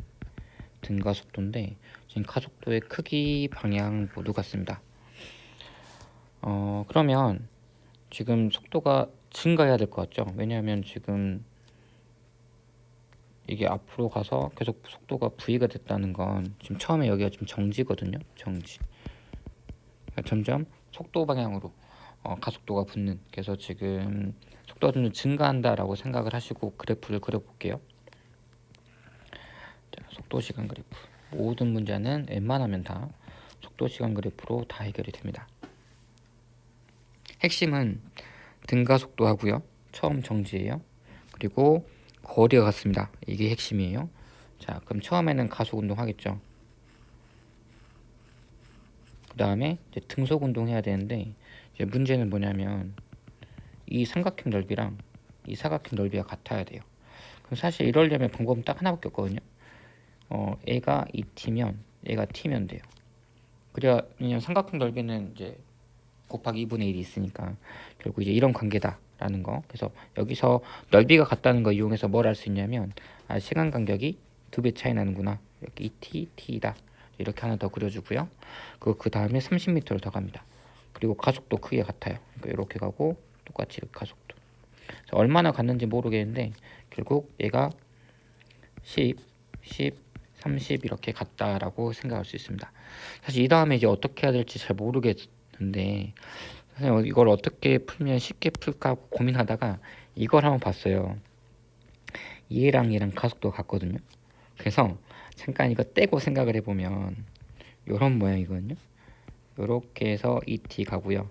등가속도인데 지금 가속도의 크기 방향 모두 같습니다. 그러면 지금 속도가 증가해야 될 것 같죠? 왜냐하면 지금 이게 앞으로 가서 계속 속도가 v가 됐다는 건 지금 처음에 여기가 지금 정지거든요. 정지. 그러니까 점점 속도 방향으로 가속도가 붙는, 그래서 지금 속도가 좀 증가한다라고 생각을 하시고 그래프를 그려볼게요. 자, 속도 시간 그래프. 모든 문제는 웬만하면 다 속도 시간 그래프로 다 해결이 됩니다. 핵심은 등가 속도하고요. 처음 정지예요. 그리고 거리가 같습니다. 이게 핵심이에요. 자, 그럼 처음에는 가속 운동 하겠죠. 그 다음에 이제 등속 운동 해야 되는데, 이제 문제는 뭐냐면 이 삼각형 넓이랑 이 사각형 넓이가 같아야 돼요. 그럼 사실 이러려면 방법은 딱 하나밖에 없거든요. A가 2t면 A가 t면 돼요. 그래야, 왜냐면 삼각형 넓이는 이제 곱하기 2분의 1이 있으니까 결국 이제 이런 관계다라는 거. 그래서 여기서 넓이가 같다는 거 이용해서 뭘 할 수 있냐면, 시간 간격이 2배 차이 나는구나. 이렇게 2t, t다. 이렇게 하나 더 그려주고요. 그 다음에 30m를 더 갑니다. 그리고 가속도 크게 같아요. 그러니까 이렇게 가고 똑같이 이렇게 가속도. 얼마나 갔는지 모르겠는데 결국 얘가 10, 30 이렇게 갔다라고 생각할 수 있습니다. 사실 이 다음에 이제 어떻게 해야 될지 잘 모르겠는데, 이걸 어떻게 풀면 쉽게 풀까 하고 고민하다가 이걸 한번 봤어요. 얘랑 가속도가 같거든요. 그래서 잠깐 이거 떼고 생각을 해보면 요런 모양이거든요. 요렇게 해서 2t 가고요.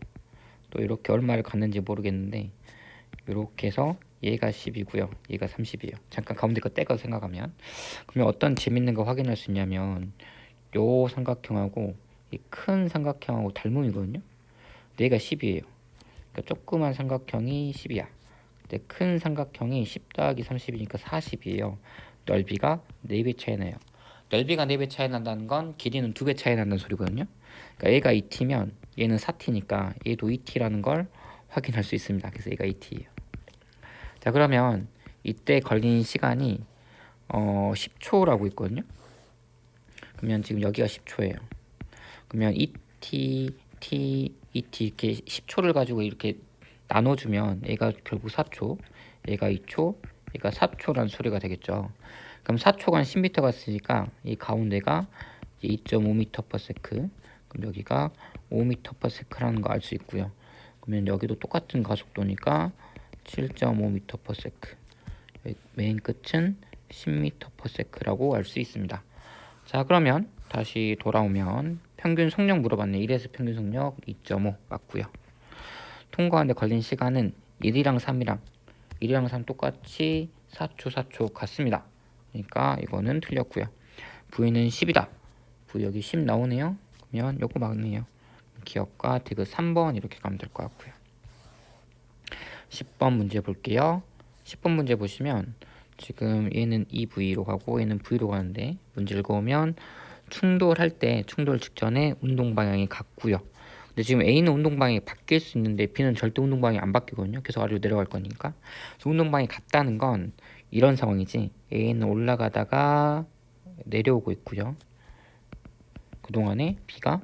또 이렇게 얼마를 갔는지 모르겠는데 요렇게 해서 얘가 10이고요. 얘가 30이에요. 잠깐 가운데 거 떼고 생각하면, 그러면 어떤 재밌는 거 확인할 수 있냐면 요 삼각형하고 이 큰 삼각형하고 닮음이거든요. 얘가 10이에요. 그러니까 조그만 삼각형이 10이야. 근데 큰 삼각형이 10 더하기 30이니까 40이에요. 넓이가 4배 차이 나요. 넓이가 4배 차이 난다는 건 길이는 2배 차이 난다는 소리거든요. 그러니까 얘가 2t면 얘는 4t니까 얘도 2t라는 걸 확인할 수 있습니다. 그래서 얘가 2t예요. 자, 그러면 이때 걸린 시간이 10초라고 있거든요. 그러면 지금 여기가 10초예요. 그러면 2t, t, 2t 이렇게 10초를 가지고 이렇게 나눠주면 얘가 결국 4초, 얘가 2초, 얘가 4초라는 소리가 되겠죠. 그럼 4초간 10m 갔으니까 이 가운데가 2.5m/s, 그럼 여기가 5m/s라는 거 알 수 있고요. 그러면 여기도 똑같은 가속도니까 7.5m/s, 맨 끝은 10m/s라고 알 수 있습니다. 자, 그러면 다시 돌아오면 평균 속력 물어봤네. 1에서 평균 속력 2.5 맞고요. 통과하는데 걸린 시간은 1이랑 3 똑같이 4초 같습니다. 그러니까 이거는 틀렸고요. V는 10이다. V 여기 10 나오네요. 그러면 요거 맞네요. 기억과 디귿 3번 이렇게 가면 될 것 같고요. 10번 문제 볼게요. 10번 문제 보시면 지금 얘는 EV로 가고 얘는 V로 가는데, 문제 읽어보면 충돌할 때 충돌 직전에 운동 방향이 같고요. 근데 지금 A는 운동 방향이 바뀔 수 있는데 B는 절대 운동 방향이 안 바뀌거든요. 계속 아래로 내려갈 거니까. 그래서 운동 방향이 같다는 건 이런 상황이지. A는 올라가다가 내려오고 있고요. 그동안에 B가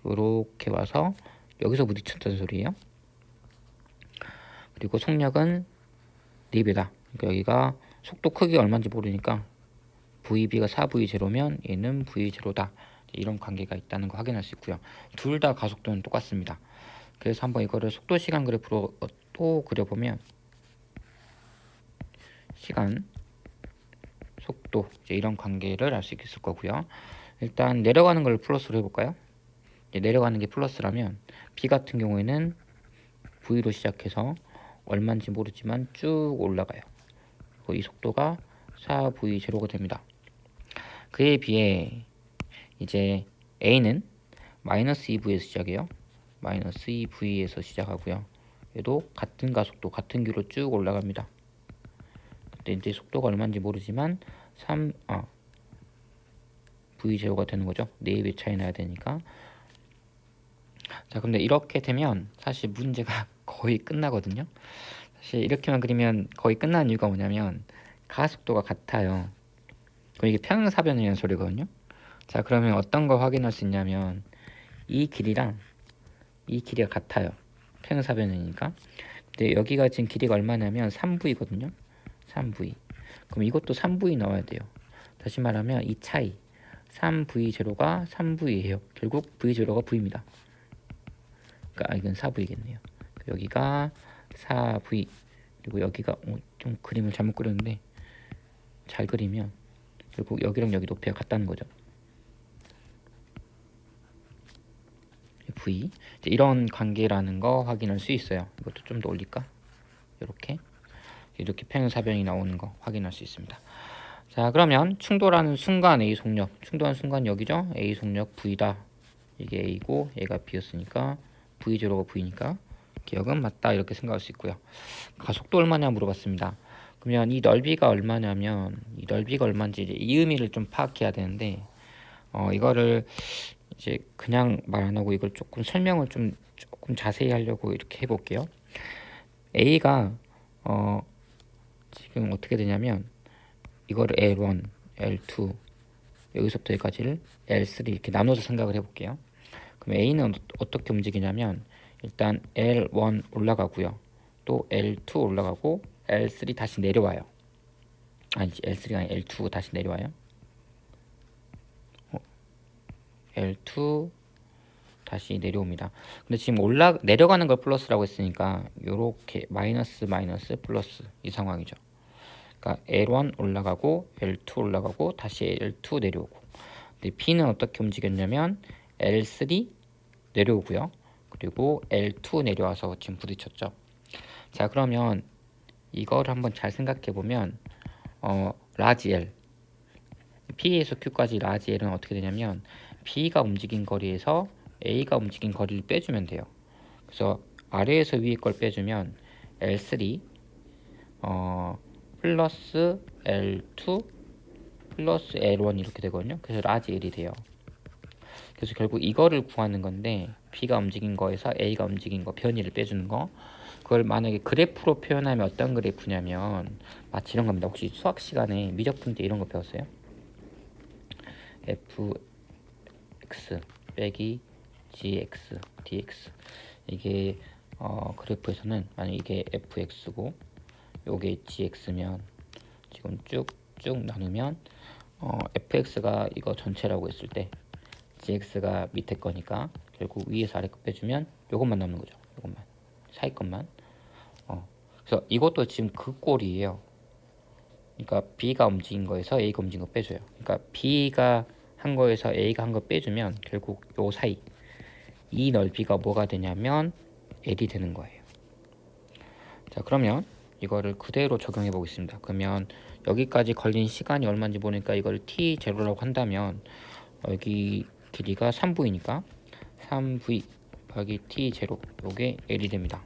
이렇게 와서 여기서 부딪혔다는 소리예요. 그리고 속력은 4배다. 그러니까 여기가 속도 크기가 얼마인지 모르니까 VB가 4V0면 얘는 V0다. 이런 관계가 있다는 거 확인할 수 있고요. 둘 다 가속도는 똑같습니다. 그래서 한번 이거를 속도 시간 그래프로 또 그려보면 시간, 속도, 이제 이런 관계를 알 수 있을 거고요. 일단 내려가는 걸 플러스로 해볼까요? 내려가는 게 플러스라면 B 같은 경우에는 V로 시작해서 얼마인지 모르지만 쭉 올라가요. 그리고 이 속도가 4V0가 됩니다. 그에 비해 이제 A는 마이너스 2V에서 시작해요. 마이너스 2V에서 시작하고요. 얘도 같은 가속도, 같은 길로 쭉 올라갑니다. 근데 이제 속도가 얼마인지 모르지만 V0가 되는 거죠. 4배 차이 나야 되니까. 자, 근데 이렇게 되면 사실 문제가 거의 끝나거든요. 사실 이렇게만 그리면 거의 끝나는 이유가 뭐냐면 가속도가 같아요. 그럼 이게 평행사변이라는 소리거든요. 자, 그러면 어떤 걸 확인할 수 있냐면 이 길이랑 이 길이가 같아요. 평행사변이니까. 근데 여기가 지금 길이가 얼마냐면 3V거든요. 3V. 그럼 이것도 3V 넣어야 돼요. 다시 말하면 이 차이 3V0가 3V예요. 결국 V0가 V입니다. 그러니까 이건 4V겠네요. 여기가 4V, 그리고 여기가 좀 그림을 잘못 그렸는데 잘 그리면 결국 여기랑 여기 높이가 같다는 거죠. V, 이런 관계라는 거 확인할 수 있어요. 이것도 좀 더 올릴까? 이렇게 평행사변이 나오는 거 확인할 수 있습니다. 자, 그러면 충돌하는 순간 A 속력, 충돌하는 순간 여기죠? A 속력 V다. 이게 A고 얘가 B였으니까 V0가 V니까 기억은 맞다, 이렇게 생각할 수 있고요. 가속도 얼마냐 물어봤습니다. 그러면 이 넓이가 얼마냐면, 이 넓이가 얼마인지 이제 이 의미를 좀 파악해야 되는데, 이거를 이제 그냥 말 안 하고 이걸 조금 설명을 조금 자세히 하려고 이렇게 해볼게요. A가 지금 어떻게 되냐면, 이거를 L1, L2, 여기서부터 여기까지를 L3 이렇게 나눠서 생각을 해볼게요. 그럼 A는 어떻게 움직이냐면, 일단 L1 올라가고요, 또 L2 올라가고 L3 다시 내려와요. 아니지, L3가 아니 L2 다시 내려와요. L2 다시 내려옵니다. 근데 지금 내려가는 걸 플러스라고 했으니까 요렇게 마이너스 마이너스 플러스 이 상황이죠. 그러니까 L1 올라가고 L2 올라가고 다시 L2 내려오고. 근데 B는 어떻게 움직였냐면 L3 내려오고요, 그리고 L2 내려와서 지금 부딪혔죠. 자, 그러면 이걸 한번 잘 생각해 보면 라지 L, P에서 Q까지 라지 L은 어떻게 되냐면 B가 움직인 거리에서 A가 움직인 거리를 빼주면 돼요. 그래서 아래에서 위에 걸 빼주면 L3 플러스 L2 플러스 L1 이렇게 되거든요. 그래서 라지 L이 돼요. 그래서 결국 이거를 구하는 건데, B가 움직인 거에서 A가 움직인 거 변이를 빼주는 거, 그걸 만약에 그래프로 표현하면 어떤 그래프냐면 마치 이런 겁니다. 혹시 수학 시간에 미적분 때 이런 거 배웠어요? fx 빼기 gx dx, 이게 그래프에서는 만약 이게 fx고 요게 gx면 지금 쭉쭉 나누면 fx가 이거 전체라고 했을 때 gx가 밑에 거니까 결국 위에서 아래 거 빼주면 요것만 남는 거죠. 요것만, 사이 것만. 그래서 이것도 지금 그 꼴이에요. 그러니까 B가 움직인 거에서 A가 움직인 거 빼줘요. 그러니까 B가 한 거에서 A가 한 거 빼주면 결국 요 사이 이 넓이가 뭐가 되냐면 L이 되는 거예요. 자, 그러면 이거를 그대로 적용해 보겠습니다. 그러면 여기까지 걸린 시간이 얼마인지 보니까 이걸 T0라고 한다면 여기 길이가 3V니까 3V 더하기 T0, 요게 L이 됩니다.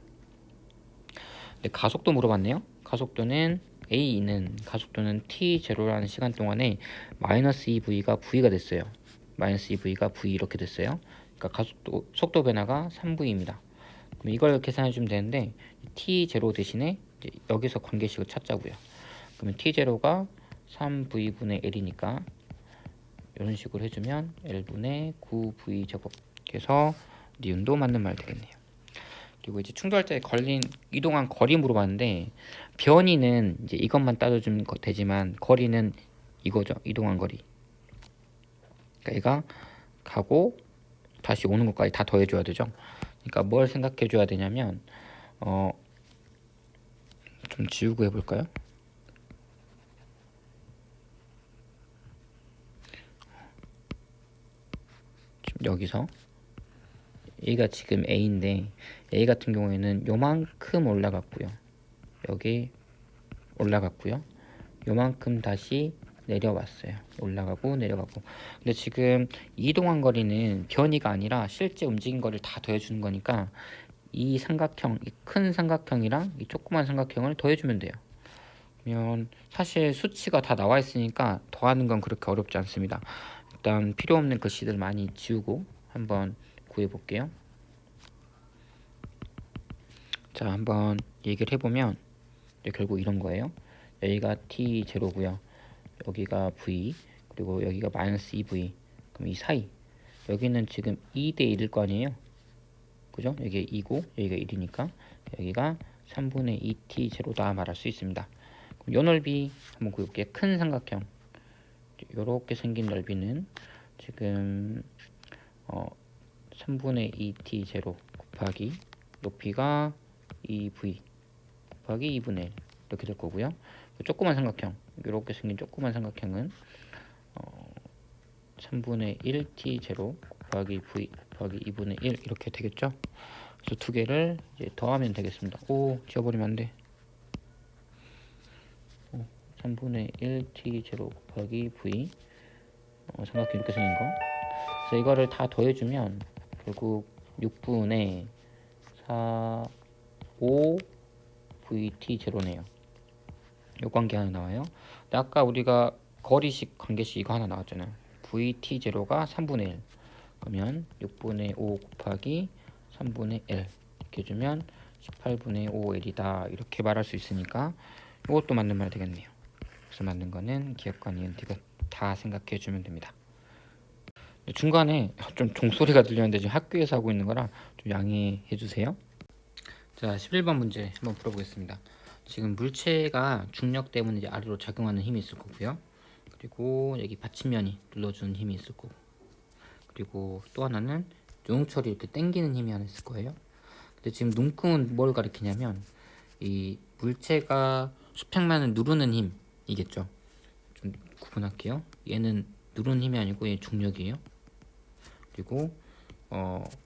근데 가속도 물어봤네요. 가속도는 A는 가속도는 T0라는 시간 동안에 마이너스 2V가 V가 됐어요. 마이너스 2V가 V 이렇게 됐어요. 그러니까 속도 변화가 3V입니다. 그럼 이걸 계산해 주면 되는데 T0 대신에 이제 여기서 관계식을 찾자고요. 그러면 T0가 3V분의 L이니까 이런 식으로 해주면 L분의 9V 제곱, 그래서 니은도 맞는 말 되겠네요. 그리고 이제 충돌할 때 이동한 거리 물어봤는데, 변이는 이제 이것만 따져주면 되지만 거리는 이거죠. 이동한 거리. 그러니까 얘가 가고 다시 오는 것까지 다 더해줘야 되죠. 그러니까 뭘 생각해줘야 되냐면 좀 지우고 해볼까요? 지금 여기서 얘가 지금 A인데 A 같은 경우에는 요만큼 올라갔고요, 여기 올라갔고요, 요만큼 다시 내려왔어요. 올라가고 내려가고. 근데 지금 이동한 거리는 변이가 아니라 실제 움직인 거리를 다 더해주는 거니까 이 삼각형, 이 큰 삼각형이랑 이 조그만 삼각형을 더해주면 돼요. 그러면 사실 수치가 다 나와 있으니까 더하는 건 그렇게 어렵지 않습니다. 일단 필요 없는 글씨들 많이 지우고 한번 구해 볼게요. 자, 한번 얘기를 해보면 결국 이런 거예요. 여기가 T0고요, 여기가 V, 그리고 여기가 마이너스 2V. 그럼 이 사이 여기는 지금 2대 1일 거 아니에요. 그죠? 여기가 2고 여기가 1이니까 여기가 3분의 2T0다 말할 수 있습니다. 그럼 요 넓이 한번 구해볼게요. 큰 삼각형 요렇게 생긴 넓이는 지금 3분의 2T0 곱하기 높이가 2v 곱하기 2분의 1 이렇게 될 거고요. 조그만 삼각형, 이렇게 생긴 조그만 삼각형은 3분의 1t 제로 곱하기 v 곱하기 2분의 1 이렇게 되겠죠. 그래서 두 개를 이제 더하면 되겠습니다. 오, 지워버리면 안 돼. 3분의 1t 제로 곱하기 v 삼각형 이렇게 생긴 거. 그래서 이거를 다 더해주면 결국 6분의 4 5vt 제로네요. 요 관계 하나 나와요. 근데 아까 우리가 거리식 관계식 이거 하나 나왔잖아요. vt 제로가 3분의 1 그러면 6분의 5 곱하기 3분의 1 이렇게 해주면 18분의 5l이다 이렇게 말할 수 있으니까 이것도 맞는 말 되겠네요. 그래서 맞는 거는 기억과 니은 디귿 다 생각해 주면 됩니다. 중간에 좀 종소리가 들렸는데 지금 학교에서 하고 있는 거라 좀 양해해 주세요. 자, 11번 문제 한번 풀어보겠습니다. 지금 물체가 중력 때문에 이제 아래로 작용하는 힘이 있을 거고요. 그리고 여기 받침면이 눌러주는 힘이 있을 거고, 그리고 또 하나는 용철이 이렇게 당기는 힘이 하나 있을 거예요. 근데 지금 눈금은 뭘 가리키냐면 이 물체가 수평면을 누르는 힘이겠죠. 좀 구분할게요. 얘는 누르는 힘이 아니고 얘 중력이에요. 그리고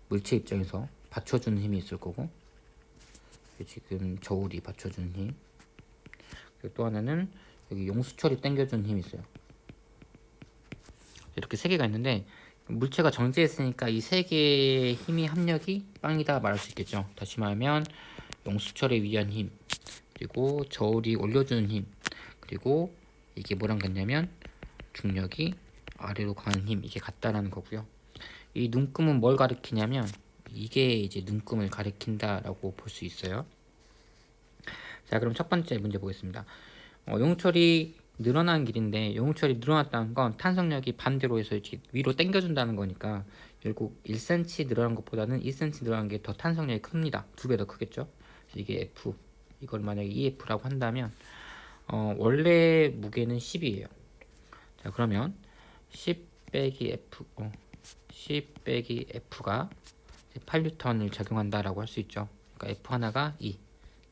물체 입장에서 받쳐주는 힘이 있을 거고, 지금 저울이 받쳐주는 힘, 그리고 또 하나는 여기 용수철이 당겨주는 힘이 있어요. 이렇게 세 개가 있는데 물체가 정지했으니까 이 세 개의 힘이 합력이 빵이다 말할 수 있겠죠. 다시 말하면 용수철에 의한 힘, 그리고 저울이 올려주는 힘, 그리고 이게 뭐랑 같냐면 중력이 아래로 가는 힘, 이게 같다라는 거고요. 이 눈금은 뭘 가리키냐면 이게 이제 눈금을 가리킨다라고 볼 수 있어요. 자, 그럼 첫 번째 문제 보겠습니다. 용철이 늘어난 길인데 용철이 늘어났다는 건 탄성력이 반대로 해서 이렇게 위로 당겨준다는 거니까 결국 1cm 늘어난 것보다는 2cm 늘어난 게 더 탄성력이 큽니다. 두 배 더 크겠죠. 이게 F, 이걸 만약에 EF라고 한다면 원래 무게는 10이에요. 자, 그러면 10 빼기 F, 10 빼기 F가 8N을 작용한다라고 할 수 있죠. 그러니까 F 하나가 2,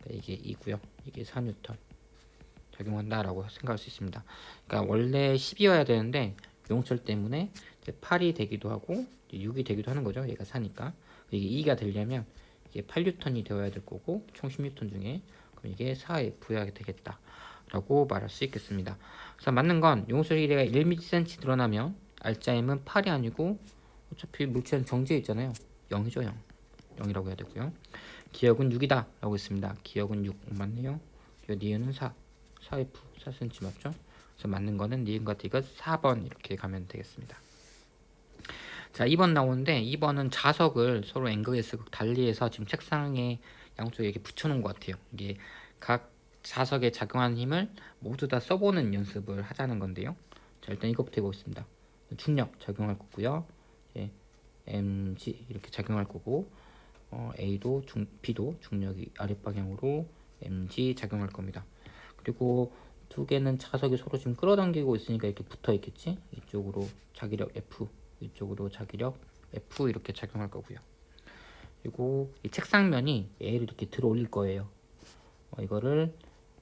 그러니까 이게 2고요. 이게 4N 작용한다라고 생각할 수 있습니다. 그러니까 원래 10이어야 되는데 용철 때문에 8이 되기도 하고 6이 되기도 하는 거죠. 얘가 4니까. 이게 2가 되려면 이게 8N이 되어야 될 거고 총 10N 중에, 그럼 이게 4F여야 되겠다라고 말할 수 있겠습니다. 그래서 맞는 건 용철 길이가 1cm 늘어나면 알짜임은 8이 아니고 어차피 물체는 정지해 있잖아요. 0이죠. 0. 0이라고 해야 되고요. 기억은 6이다 라고 했습니다. 기억은 6 맞네요. 니은은 4, 4F, 4cm 맞죠? 그래서 맞는 거는 니은과 디귿 4번 이렇게 가면 되겠습니다. 자, 2번 나오는데 2번은 자석을 서로 N극, S극 달리해서 지금 책상에 양쪽에 이렇게 붙여놓은 것 같아요. 이게 각 자석에 작용하는 힘을 모두 다 써보는 연습을 하자는 건데요. 자, 일단 이것부터 해보겠습니다. 중력 작용할 거고요. mg 이렇게 작용할 거고, A도 B도 중력이 아랫방향으로 mg 작용할 겁니다. 그리고 두 개는 자석이 서로 지금 끌어당기고 있으니까 이렇게 붙어 있겠지. 이쪽으로 자기력 F, 이쪽으로 자기력 F 이렇게 작용할 거고요. 그리고 이 책상면이 A를 이렇게 들어 올릴 거예요. 이거를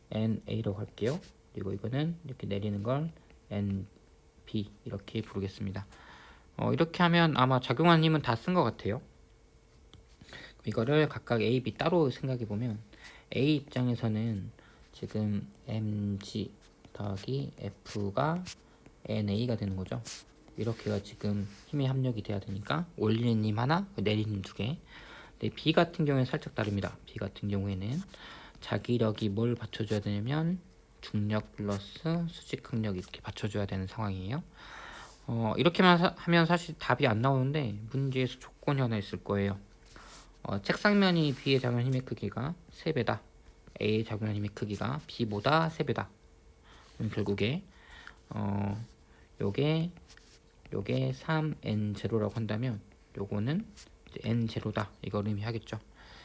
NA라고 할게요. 그리고 이거는 이렇게 내리는 걸 NB 이렇게 부르겠습니다. 이렇게 하면 아마 작용하는 힘은 다 쓴 것 같아요. 이거를 각각 A, B 따로 생각해 보면 A 입장에서는 지금 mg 더하기 f가 na가 되는 거죠. 이렇게가 지금 힘의 합력이 돼야 되니까 올리는 힘 하나, 내리는 힘 두 개. 근데 B 같은 경우에는 살짝 다릅니다. B 같은 경우에는 자기력이 뭘 받쳐줘야 되냐면 중력 플러스 수직항력 이렇게 받쳐줘야 되는 상황이에요. 이렇게만 하면 사실 답이 안 나오는데 문제에서 조건이 하나 있을 거예요. 책상면이 B의 작용 힘의 크기가 3배다. A의 작용한 힘의 크기가 B보다 3배다. 그럼 결국에 요게 3n0라고 한다면 요거는 이제 n0다. 이걸 의미하겠죠.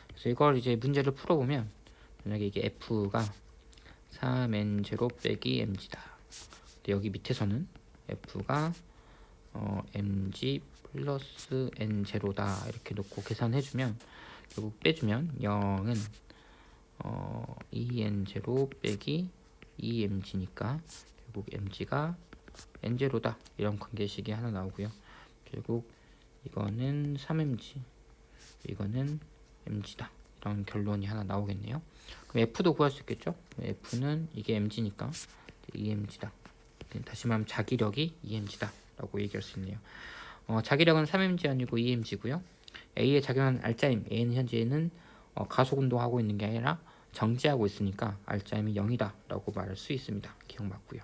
그래서 이걸 이제 문제를 풀어보면 만약에 이게 F가 3n0 빼기 mg다. 근데 여기 밑에서는 F가 mg 플러스 n0다 이렇게 놓고 계산해주면 결국 빼주면 0은 EN0 빼기 EMG니까 결국 MG가 N0다. 이런 관계식이 하나 나오고요. 결국 이거는 3mg, 이거는 mg다. 이런 결론이 하나 나오겠네요. 그럼 F도 구할 수 있겠죠? F는 이게 mg니까 EMG다. 다시 말하면 자기력이 EMG다 라고 얘기할 수 있네요. 자기력은 3mg 아니고 EMG고요. A에 작용한 알짜임, A는 현재는 가속 운동하고 있는 게 아니라 정지하고 있으니까 알짜임이 0이다 라고 말할 수 있습니다. 기억 맞고요.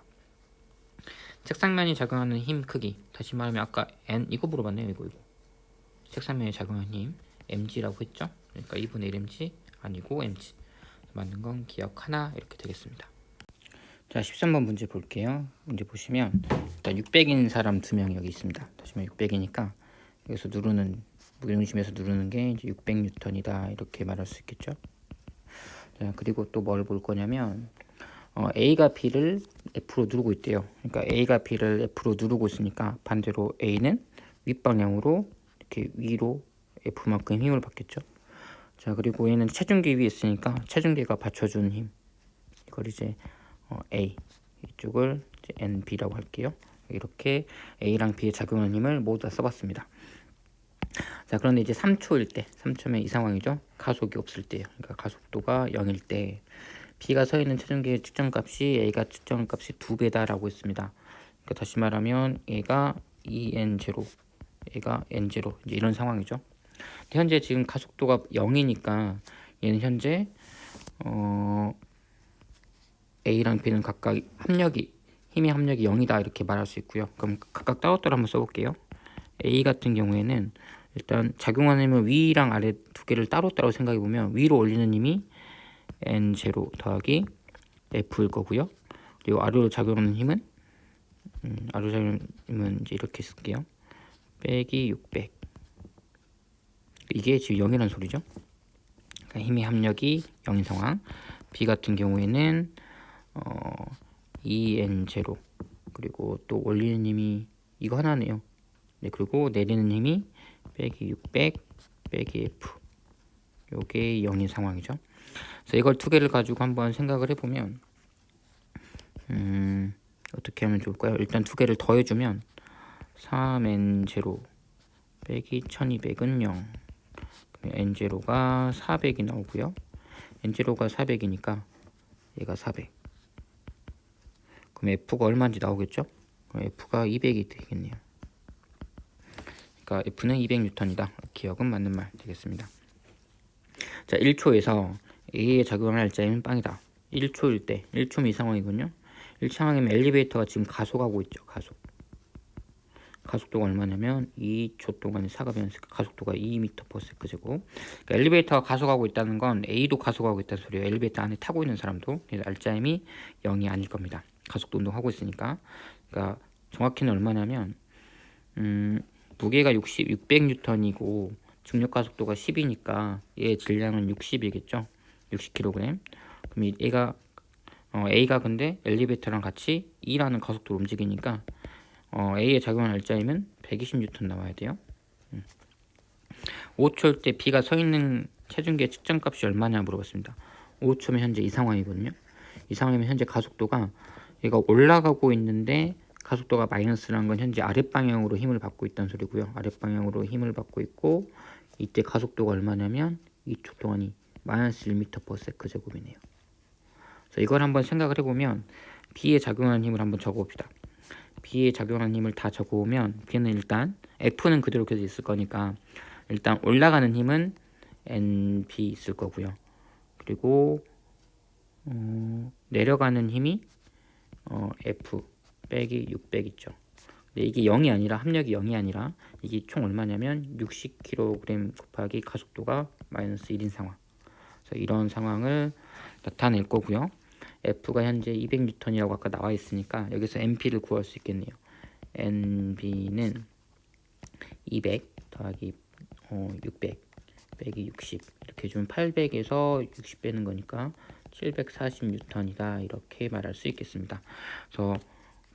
책상면이 작용하는 힘 크기, 다시 말하면 아까 N 이거 물어봤네요. 이거 책상면에 작용하는 힘 mg라고 했죠. 그러니까 2분의 1mg 아니고 mg. 맞는 건 기억 하나 이렇게 되겠습니다. 자, 13번 문제 볼게요. 문제 보시면 일단 600인 사람 2명 여기 있습니다. 다시 말하면 600이니까 여기서 누르는 무게중심에서 누르는 게 이제 600N이다 이렇게 말할 수 있겠죠. 자, 그리고 또 뭘 볼 거냐면 A가 B를 F로 누르고 있대요. 그러니까 A가 B를 F로 누르고 있으니까 반대로 A는 윗방향으로 이렇게 위로 F만큼 힘을 받겠죠. 자, 그리고 얘는 체중계 위에 있으니까 체중계가 받쳐주는 힘, 이걸 이제 A, 이쪽을 이제 NB라고 할게요. 이렇게 A랑 B에 작용하는 힘을 모두 다 써봤습니다. 자, 그런데 이제 3초일 때, 3초면 이 상황이죠. 가속이 없을 때요. 그러니까 가속도가 0일 때 B가 서 있는 체중계의 측정값이 A가 측정한 값이 2배다라고 했습니다. 그러니까 다시 말하면 얘가 EN0, 얘가 N0 이제 이런 상황이죠. 현재 지금 가속도가 0이니까 얘는 현재 A랑 B는 각각 힘의 합력이 0이다 이렇게 말할 수 있고요. 그럼 각각 따로따로 한번 써볼게요. A 같은 경우에는 일단 작용하는 힘은 위랑 아래 두 개를 따로따로 생각해보면 위로 올리는 힘이 N0 더하기 F일 거고요. 그리고 아래로 작용하는 힘은 아래로 작용하는 힘은 이제 이렇게 쓸게요. 빼기 600. 이게 지금 0이라는 소리죠. 그러니까 힘의 합력이 0인 상황. B 같은 경우에는 EN0 그리고 또 올리는 힘이 이거 하나네요. 네, 그리고 내리는 힘이 빼기 600 빼기 F, 요게 0인 상황이죠. 그래서 이걸 두 개를 가지고 한번 생각을 해보면 어떻게 하면 좋을까요? 일단 두 개를 더해주면 3N0 빼기 1200은 0, N0가 400이 나오고요. N0가 400이니까 얘가 400. 그럼 F가 얼마인지 나오겠죠? F가 200이 되겠네요. 그러니까 F는 200N이다. 기억은 맞는 말 되겠습니다. 자, 1초에서 A에 작용할 알짜임은 빵이다. 1초일 때, 1초면 이 상황이군요. 1상황이면 엘리베이터가 지금 가속하고 있죠. 가속도가 얼마냐면 2초 동안에 사가 변했으니까 가속도가 2m/s 제곱. 그러니까 엘리베이터가 가속하고 있다는 건 A도 가속하고 있다는 소리예요. 엘리베이터 안에 타고 있는 사람도. 그래서 알짜임이 0이 아닐 겁니다. 가속도 운동하고 있으니까. 그러니까 정확히는 얼마냐면 무게가 600N이고 중력 가속도가 10이니까 얘의 질량은 60이겠죠. 60kg. 그럼 얘가 A가 근데 엘리베이터랑 같이 E라는 가속도로 움직이니까 A에 작용한 알짜임은 120N 나와야 돼요. 5초일 때 B가 서 있는 체중계 측정값이 얼마냐 물어봤습니다. 5초면 현재 이 상황이거든요. 이 상황이면 현재 가속도가 얘가 올라가고 있는데 가속도가 마이너스라는 건 현재 아랫방향으로 힘을 받고 있다는 소리고요. 아랫방향으로 힘을 받고 있고 이때 가속도가 얼마냐면 2초 동안이 마이너스 1m/s 제곱이네요. 그래서 이걸 한번 생각을 해보면 B에 작용하는 힘을 한번 적어봅시다. B에 작용하는 힘을 다 적어오면 B는 일단 F는 그대로 계속 있을 거니까 일단 올라가는 힘은 NB 있을 거고요. 그리고 내려가는 힘이 F 빼기 600 있죠. 근데 이게 0이 아니라 합력이 0이 아니라 이게 총 얼마냐면 60kg 곱하기 가속도가 마이너스 1인 상황. 그래서 이런 상황을 나타낼 거고요. F가 현재 200N이라고 아까 나와 있으니까 여기서 NP를 구할 수 있겠네요. NB는 200 더하기 600 빼기 60 이렇게 해주면 800에서 60 빼는 거니까 740N이다 이렇게 말할 수 있겠습니다. 그래서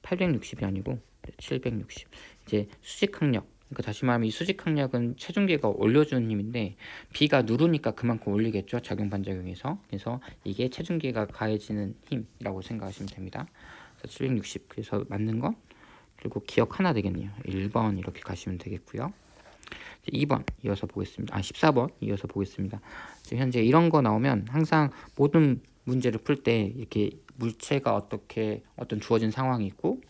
860이 아니고 760. 이제 수직항력 그러니까 다시 말하면 이 수직 항력은 체중계가 올려주는 힘인데 B가 누르니까 그만큼 올리겠죠. 작용 반작용에서. 그래서 이게 체중계가 가해지는 힘이라고 생각하시면 됩니다. 그래서 760. 그래서 맞는 건 그리고 기억 하나 되겠네요. 1번 이렇게 가시면 되겠고요. 2번 이어서 보겠습니다. 14번 이어서 보겠습니다. 지금 현재 이런 거 나오면 항상 모든 문제를 풀 때 이렇게 물체가 어떤 주어진 상황이 있고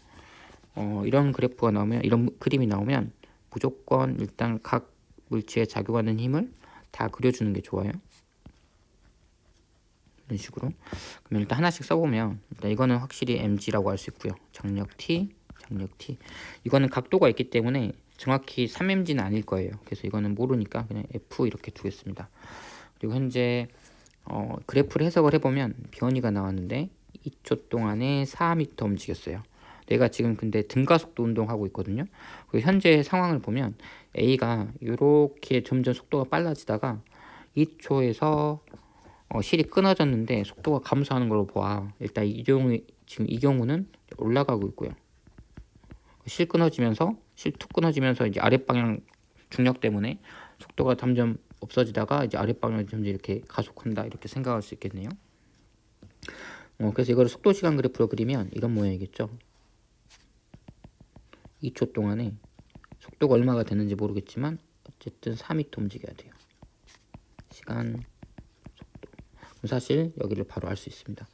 이런 그래프가 나오면 이런 그림이 나오면 무조건 일단 각 물체에 작용하는 힘을 다 그려주는 게 좋아요. 이런 식으로. 그러면 일단 하나씩 써보면 일단 이거는 확실히 mg라고 할 수 있고요. 장력 t, 장력 t. 이거는 각도가 있기 때문에 정확히 3mg는 아닐 거예요. 그래서 이거는 모르니까 그냥 f 이렇게 두겠습니다. 그리고 현재 그래프를 해석을 해보면 변이가 나왔는데 2초 동안에 4m 움직였어요. 내가 지금 근데 등가속도 운동하고 있거든요. 그리고 현재 상황을 보면 A가 이렇게 점점 속도가 빨라지다가 2초에서 실이 끊어졌는데 속도가 감소하는 걸로 봐. 일단 지금 이 경우는 올라가고 있고요. 실 툭 끊어지면서 이제 아랫방향 중력 때문에 속도가 점점 없어지다가 이제 아랫방향으로 점점 이렇게 가속한다 이렇게 생각할 수 있겠네요. 그래서 이거를 속도 시간 그래프로 그리면 이런 모양이겠죠. 2초 동안에 속도가 얼마가 되는지 모르겠지만 어쨌든 4m 움직여야 돼요. 시간, 속도. 사실 여기를 바로 알 수 있습니다.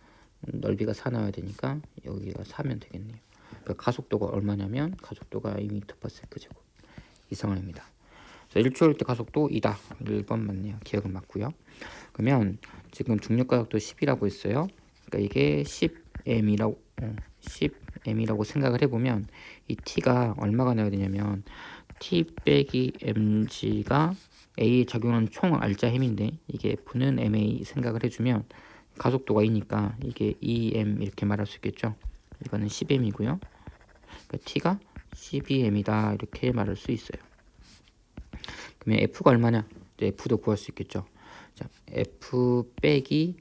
넓이가 4 나와야 되니까 여기가 4면 되겠네요. 그러니까 가속도가 얼마냐면 가속도가 2m/s 제곱 이상입니다. 1초일 때 가속도 2다. 1번 맞네요. 기억은 맞고요. 그러면 지금 중력 가속도 10이라고 했어요. 그러니까 이게 10m이라고 생각을 해보면 이 t가 얼마가 나야 되냐면 t 빼기 mg가 a에 작용하는 총 알자 힘인데 이게 f는 ma 생각을 해주면 가속도가 2니까 이게 2m 이렇게 말할 수 있겠죠. 이거는 10m이고요. 그러니까 t가 12m이다 이렇게 말할 수 있어요. 그러면 f가 얼마냐? f도 구할 수 있겠죠. 자, f 빼기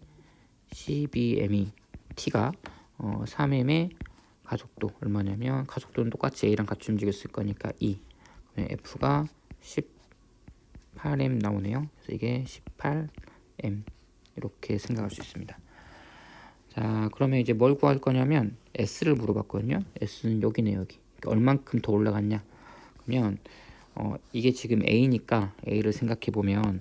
12m이 t가 3m의 가속도 얼마냐면 가속도는 똑같이 a랑 같이 움직였을 거니까 2. 그러면 f가 18m 나오네요. 그래서 이게 18m 이렇게 생각할 수 있습니다. 자, 그러면 이제 뭘 구할 거냐면 s를 물어봤거든요. s는 여기네 여기. 얼만큼 더 올라갔냐? 그러면 이게 지금 a니까 a를 생각해 보면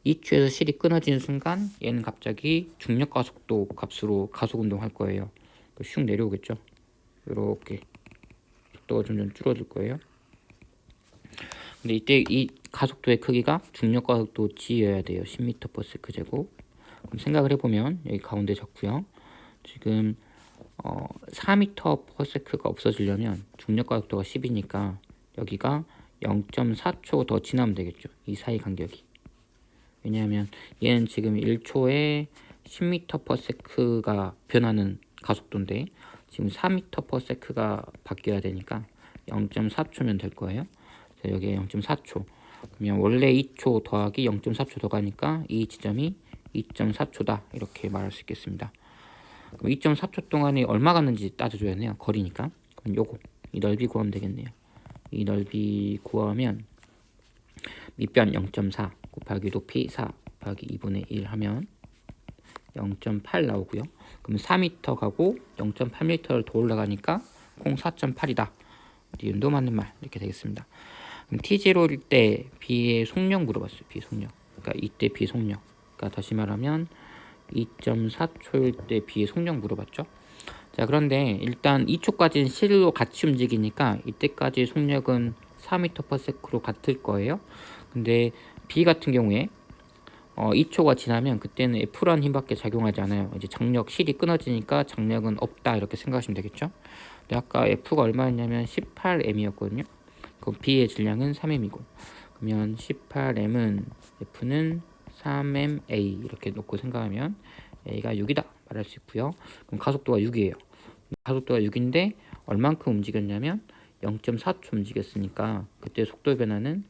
2초에서 실이 끊어지는 순간 얘는 갑자기 중력 가속도 값으로 가속 운동할 거예요. 슉 내려오겠죠. 이렇게 속도가 점점 줄어들 거예요. 근데 이때 이 가속도의 크기가 중력 가속도 g여야 돼요. 10m/s 제곱. 그럼 생각을 해보면 여기 가운데 적고요. 지금 4m/s가 없어지려면 중력 가속도가 10이니까 여기가 0.4초 더 지나면 되겠죠. 이 사이 간격이. 왜냐하면 얘는 지금 1초에 10m/s가 변하는 가속도인데 지금 4m/s가 바뀌어야 되니까 0.4초면 될 거예요. 그래서 여기에 0.4초. 그러면 원래 2초 더하기 0.4초 더 가니까 이 지점이 2.4초다 이렇게 말할 수 있겠습니다. 그럼 2.4초 동안에 얼마 갔는지 따져줘야 해요. 거리니까. 그럼 요거 이 넓이 구하면 되겠네요. 이 넓이 구하면 밑변 0.4 곱하기 높이 4 곱하기 2분의 1 하면 0.8 나오고요. 그럼 4m 가고 0.8m를 더 올라가니까 콩 4.8이다. 니은도 맞는 말 이렇게 되겠습니다. 그럼 t0일 때 B의 속력 물어봤어요. B 속력. 그러니까 이때 B 속력. 그러니까 다시 말하면 2.4초일 때 B의 속력 물어봤죠. 자, 그런데 일단 2초까지는 실로 같이 움직이니까 이때까지 속력은 4m/s로 같을 거예요. 근데 B 같은 경우에 2초가 지나면 그때는 F라는 힘밖에 작용하지 않아요. 이제 장력, 실이 끊어지니까 장력은 없다 이렇게 생각하시면 되겠죠. 근데 아까 F가 얼마였냐면 18m이었거든요. 그럼 B의 질량은 3m이고 그러면 18m은 F는 3ma 이렇게 놓고 생각하면 A가 6이다 말할 수 있고요. 그럼 가속도가 6이에요. 가속도가 6인데 얼만큼 움직였냐면 0.4초 움직였으니까 그때 속도 변화는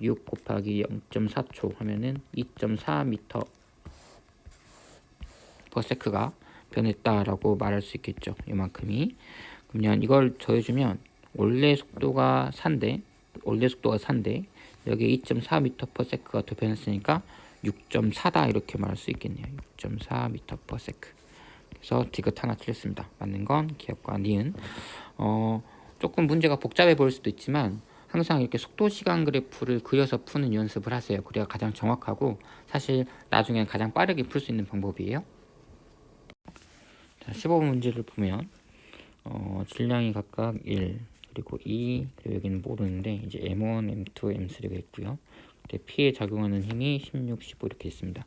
6 곱하기 0.4초 하면은 2.4m/s가 변했다라고 말할 수 있겠죠. 이만큼이. 그러면 이걸 더해주면 원래 속도가 4인데 원래 속도가 4인데 여기 2.4m/s가 변했으니까 6.4다 이렇게 말할 수 있겠네요. 6.4m/s. 그래서 디귿 하나 틀렸습니다. 맞는 건 기억과 니은. 조금 문제가 복잡해 보일 수도 있지만 항상 이렇게 속도 시간 그래프를 그려서 푸는 연습을 하세요. 그래야 가장 정확하고 사실 나중에 가장 빠르게 풀 수 있는 방법이에요. 자, 15번 문제를 보면 질량이 각각 1 그리고 2 그리고 여기는 모르는데 이제 M1, M2, M3가 있고요. P에 작용하는 힘이 16, 15 이렇게 있습니다.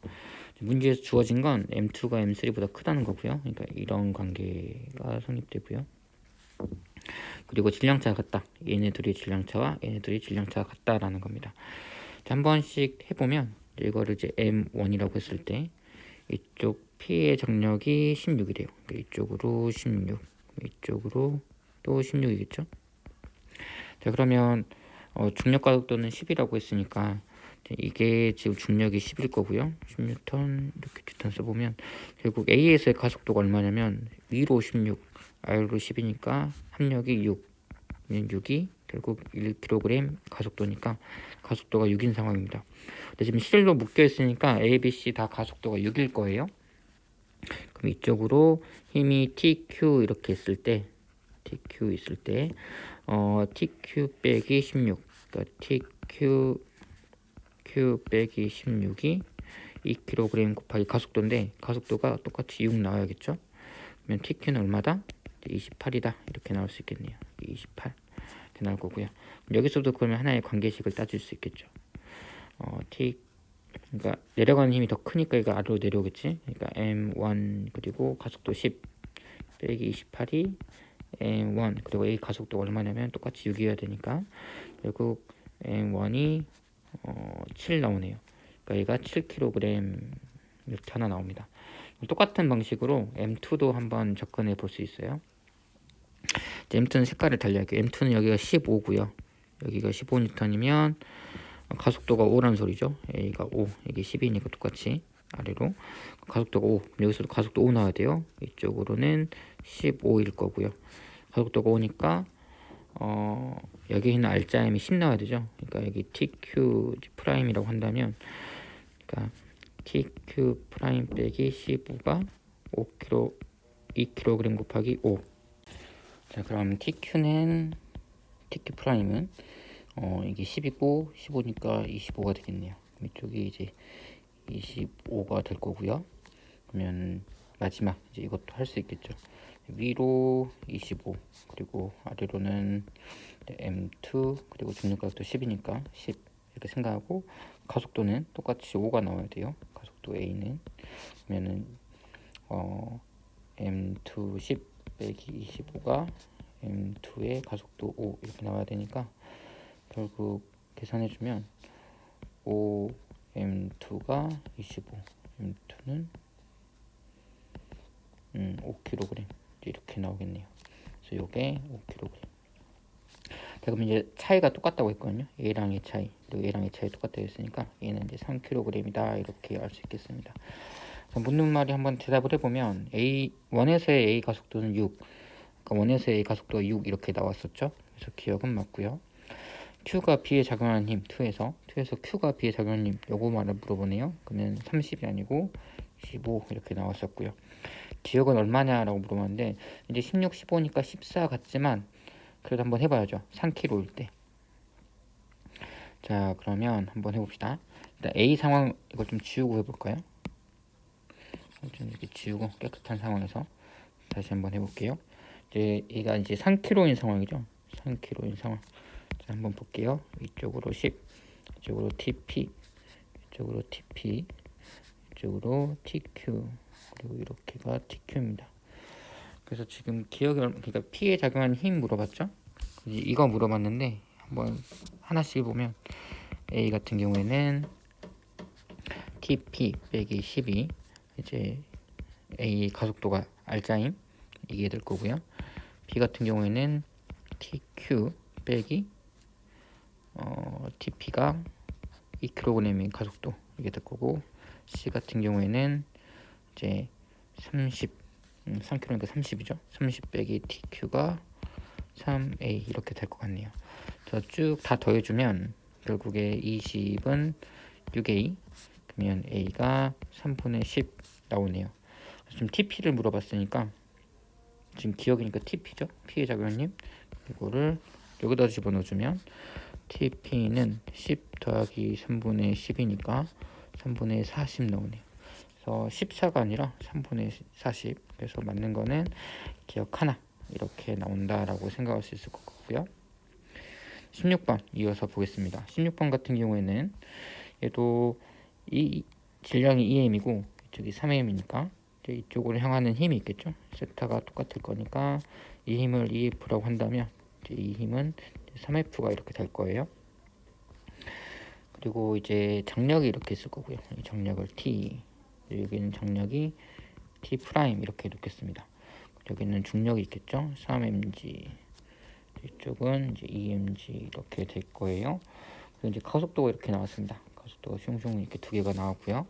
문제에서 주어진 건 M2가 M3보다 크다는 거고요. 그러니까 이런 관계가 성립되고요. 그리고 질량차가 같다. 얘네들이 질량차와 얘네들이 질량차가 같다라는 겁니다. 자, 한 번씩 해보면 이거를 이제 M1이라고 했을 때 이쪽 P의 정력이 16이래요. 그러니까 이쪽으로 16, 이쪽으로 또 16이겠죠. 자, 그러면 중력 가속도는 10이라고 했으니까 이게 지금 중력이 10일 거고요. 10N 이렇게 뉴턴 써보면 결국 A에서의 가속도가 얼마냐면 위로 16, 아래로 10이니까 합력이 6, 6이 결국 1kg 가속도니까 가속도가 6인 상황입니다. 근데 지금 실로 묶여 있으니까 A, B, C 다 가속도가 6일 거예요. 그럼 이쪽으로 힘이 TQ 이렇게 있을 때 TQ 있을 때 TQ 빼기 16 그러니까 TQ Q 빼기 16이 2kg 곱하기 가속도인데 가속도가 똑같이 6 나와야겠죠. 그러면 TQ는 얼마다? 28이다 이렇게 나올 수 있겠네요. 28 이렇게 나올 거고요. 여기서도 그러면 하나의 관계식을 따질 수 있겠죠. 그러니까 내려가는 힘이 더 크니까 이거 아래로 내려오겠지. 그러니까 M1 그리고 가속도 10 빼기 28이 M1 그리고 A 가속도가 얼마냐면 똑같이 6이어야 되니까 결국 M1이 7 나오네요. 그러니까 얘가 7kg 이렇게 하나 나옵니다. 똑같은 방식으로 M2도 한번 접근해 볼 수 있어요. M2는 색깔을 달리할게요. M2는 여기가 15고요. 여기가 15N이면 가속도가 5라는 소리죠. A가 5, 이게 10이니까 똑같이 아래로 가속도가 5. 여기서도 가속도 5 나와야 돼요. 이쪽으로는 15일 거고요. 가속도가 5니까 여기 있는 알짜임이 10 나와야 되죠. 그러니까 여기 TQ 프라임이라고 한다면 그러니까 TQ 프라임 빼기 15가 5kg 2kg 곱하기 5. 자, 그럼 TQ 프라임은 이게 10이고 15니까 25가 되겠네요. 이쪽이 이제 25가 될 거고요. 그러면 마지막 이제 이것도 할 수 있겠죠. 위로 25 그리고 아래로는 M2 그리고 중력가속도 10이니까 10 이렇게 생각하고 가속도는 똑같이 5가 나와야 돼요. 가속도 A는 그러면은 M2 10 빼기 25가 M2의 가속도 5 이렇게 나와야 되니까 결국 계산해주면 5 M2가 25 M2는 5kg 이렇게 나오겠네요. 그래서 요게 5kg. 그럼 이제 차이가 똑같다고 했거든요. A랑의 차이 그리고 A랑의 차이 똑같다고 했으니까 얘는 이제 3kg이다 이렇게 알 수 있겠습니다. 묻는 말이 한번 대답을 해보면 원에서의 A 가속도는 6 그러니까 원에서의 A 가속도가 6 이렇게 나왔었죠. 그래서 기억은 맞고요. Q가 B에 작용하는 힘 2에서 Q가 B에 작용하는 힘 요거 말을 물어보네요. 그러면 30이 아니고 15 이렇게 나왔었고요. 기억은 얼마냐라고 물어봤는데 이제 16, 15니까 14 같지만 그래도 한번 해봐야죠. 3kg일 때. 자, 그러면 한번 해봅시다. 일단 A 상황 이걸 좀 지우고 해볼까요? 좀 이렇게 지우고 깨끗한 상황에서 다시 한번 해볼게요. 이제 얘가 이제 3kg인 상황이죠. 3kg인 상황. 자, 한번 볼게요. 이쪽으로 10, 이쪽으로 TP, 이쪽으로 TP, 이쪽으로 TQ, 그리고 이렇게가 TQ입니다. 그래서 지금 그러니까 P에 작용하는 힘 물어봤죠? 이거 물어봤는데 한번 하나씩 보면 A 같은 경우에는 TP 빼기 12 이제 A 가속도가 알짜임 이게 될 거고요. B 같은 경우에는 TQ 빼기 TP가 2kg의 가속도 이게 될 거고 C 같은 경우에는 이제 3kg니까 30이죠. 30 빼기 TQ가 3A 이렇게 될 것 같네요. 저 쭉 다 더해주면 결국에 20은 6A, 그러면 A가 3분의 10 나오네요. 지금 TP를 물어봤으니까 지금 기억이니까 TP죠. 피해 작용님. 이거를 여기다 집어넣어주면 TP는 10 더하기 3분의 10이니까 3분의 40 나오네요. 그래서 14가 아니라 3분의 40. 그래서 맞는 거는 기억 하나 이렇게 나온다라고 생각할 수 있을 것 같고요. 16번 이어서 보겠습니다. 16번 같은 경우에는 얘도 이 질량이 2m이고 이쪽이 3m이니까 이쪽으로 향하는 힘이 있겠죠. 세타가 똑같을 거니까 이 힘을 EF라고 한다면 이 힘은 3F가 이렇게 될 거예요. 그리고 이제 장력이 이렇게 있을 거고요. 이 장력을 T, 여기는 장력이 T 프라임 이렇게 놓겠습니다. 여기는 중력이 있겠죠. 3mg, 이쪽은 이제 2mg 이렇게 될 거예요. 그리고 이제 가속도가 이렇게 나왔습니다. 가속도가 슝슝 이렇게 두 개가 나왔고요.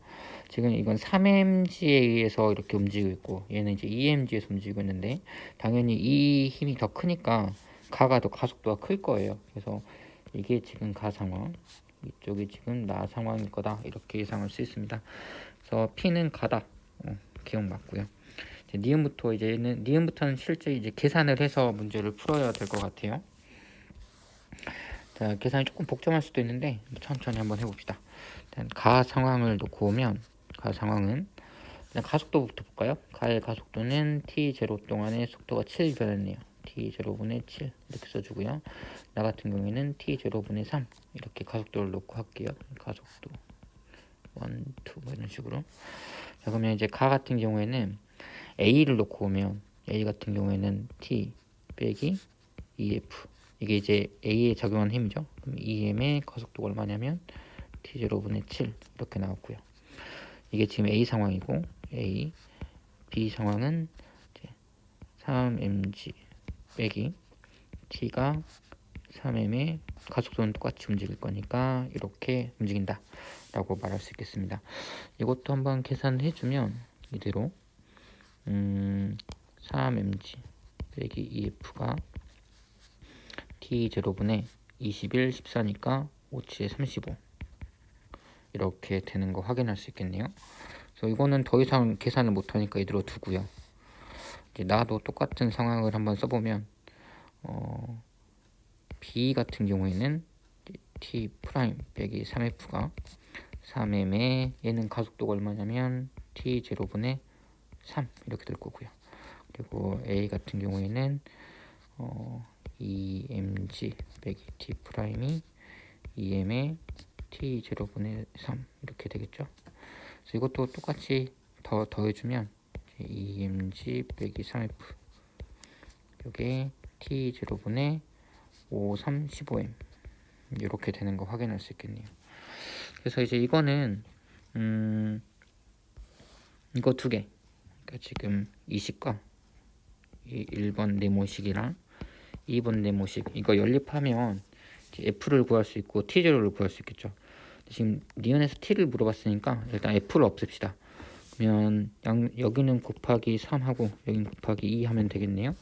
지금 이건 3mg에 의해서 이렇게 움직이고 있고 얘는 이제 2mg에서 움직이고 있는데 당연히 이 힘이 더 크니까 가가 더 가속도가 클 거예요. 그래서 이게 지금 가 상황, 이쪽이 지금 나 상황일 거다 이렇게 예상할 수 있습니다. 그래서 P는 가다, 기억 맞고요. 니은부터 이제 얘는 니은부터는 실제 이제 계산을 해서 문제를 풀어야 될 것 같아요. 자, 계산이 조금 복잡할 수도 있는데 천천히 한번 해봅시다. 일단 가 상황을 놓고 오면 가 상황은 일단 가속도부터 볼까요? 가의 가속도는 t0 동안의 속도가 7 변했네요. t0분의 7 이렇게 써주고요. 나 같은 경우에는 t0분의 3 이렇게 가속도를 놓고 할게요. 가속도 1, 2 이런 식으로. 자, 그러면 이제 가 같은 경우에는 a를 놓고 오면 a 같은 경우에는 t 빼기 ef 이게 이제 a에 작용한 힘이죠. 그럼 em의 가속도가 얼마냐면 t0분의 7 이렇게 나왔고요. 이게 지금 a 상황이고 a, b 상황은 이제 3mg 빼기 t가 3m의 가속도는 똑같이 움직일 거니까 이렇게 움직인다 라고 말할 수 있겠습니다. 이것도 한번 계산해 주면 이대로 3mg 빼기 EF가 T0분의 21, 14니까 5치에 35 이렇게 되는 거 확인할 수 있겠네요. 그래서 이거는 더 이상 계산을 못하니까 이대로 두고요. 이제 나도 똑같은 상황을 한번 써보면 B 같은 경우에는 T 프라임 빼기 3F가 3m에 얘는 가속도가 얼마냐면 T0분의 3 이렇게 될 거고요. 그리고 A 같은 경우에는 2mg 빼기 t 프라임이 2m의 t0분의 3 이렇게 되겠죠. 그래서 이것도 똑같이 더해주면 2mg 빼기 3f 이게 t0분의 5, 3, 15m 이렇게 되는 거 확인할 수 있겠네요. 그래서 이제 이거는 이거 두 개, 그러니까 지금 이 식과 1번 네모식이랑 2번 네모식 이거 연립하면 F를 구할 수 있고 T0를 구할 수 있겠죠. 지금 니은에서 T를 물어봤으니까 일단 F를 없앱시다. 그러면 여기는 곱하기 3하고 여기는 곱하기 2 하면 되겠네요.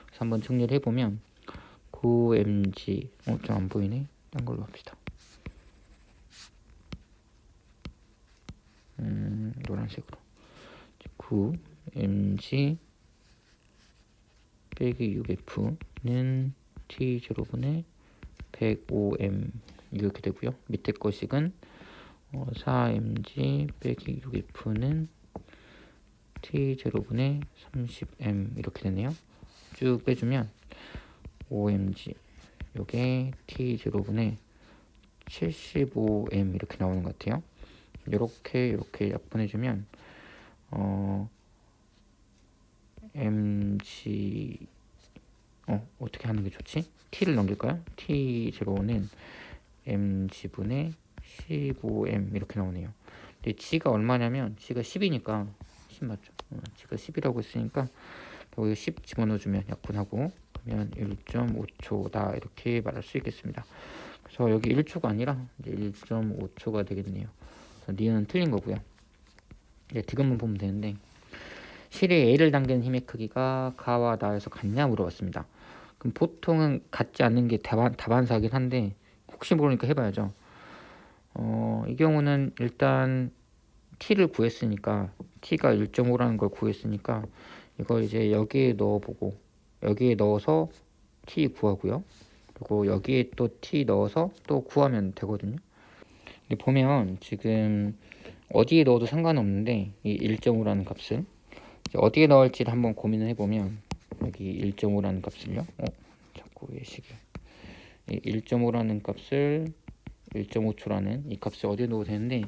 그래서 한번 정리를 해보면 9mg 좀 안 보이네. 딴 걸로 합시다. 노란색으로 9mg 빼기 6F는 T0분의 105M 이렇게 되고요. 밑에 거식은 4mg 빼기 6F는 T0분의 30M 이렇게 되네요. 쭉 빼주면 5mg 요게 T0분의 75M 이렇게 나오는 것 같아요. 이렇게 약분해주면 mg 어떻게 하는 게 좋지? t를 넘길까요? t0는 mg분의 15m 이렇게 나오네요. 근데 g가 얼마냐면 g가 10이니까 10 맞죠? g가 10이라고 했으니까 여기 10 집어넣어주면 약분하고 그러면 1.5초다 이렇게 말할 수 있겠습니다. 그래서 여기 1초가 아니라 이제 1.5초가 되겠네요. 그래서 니은 틀린 거고요. 이제 디귿만 보면 되는데 실에 A를 당기는 힘의 크기가 가와 나에서 같냐 물어봤습니다. 그럼 보통은 같지 않는 게 다반사긴 한데 혹시 모르니까 해봐야죠. 이 경우는 일단 t를 구했으니까 t가 1.5라는 걸 구했으니까 이걸 이제 여기에 넣어보고 여기에 넣어서 t 구하고요. 그리고 여기에 또 t 넣어서 또 구하면 되거든요. 근데 보면 지금 어디에 넣어도 상관없는데 이 1.5라는 값을 어디에 넣을지를 한번 고민을 해보면 여기 1.5라는 값을요. 자꾸 왜 시계. 이 1.5라는 값을 1.5초라는 이 값을 어디에 넣어도 되는데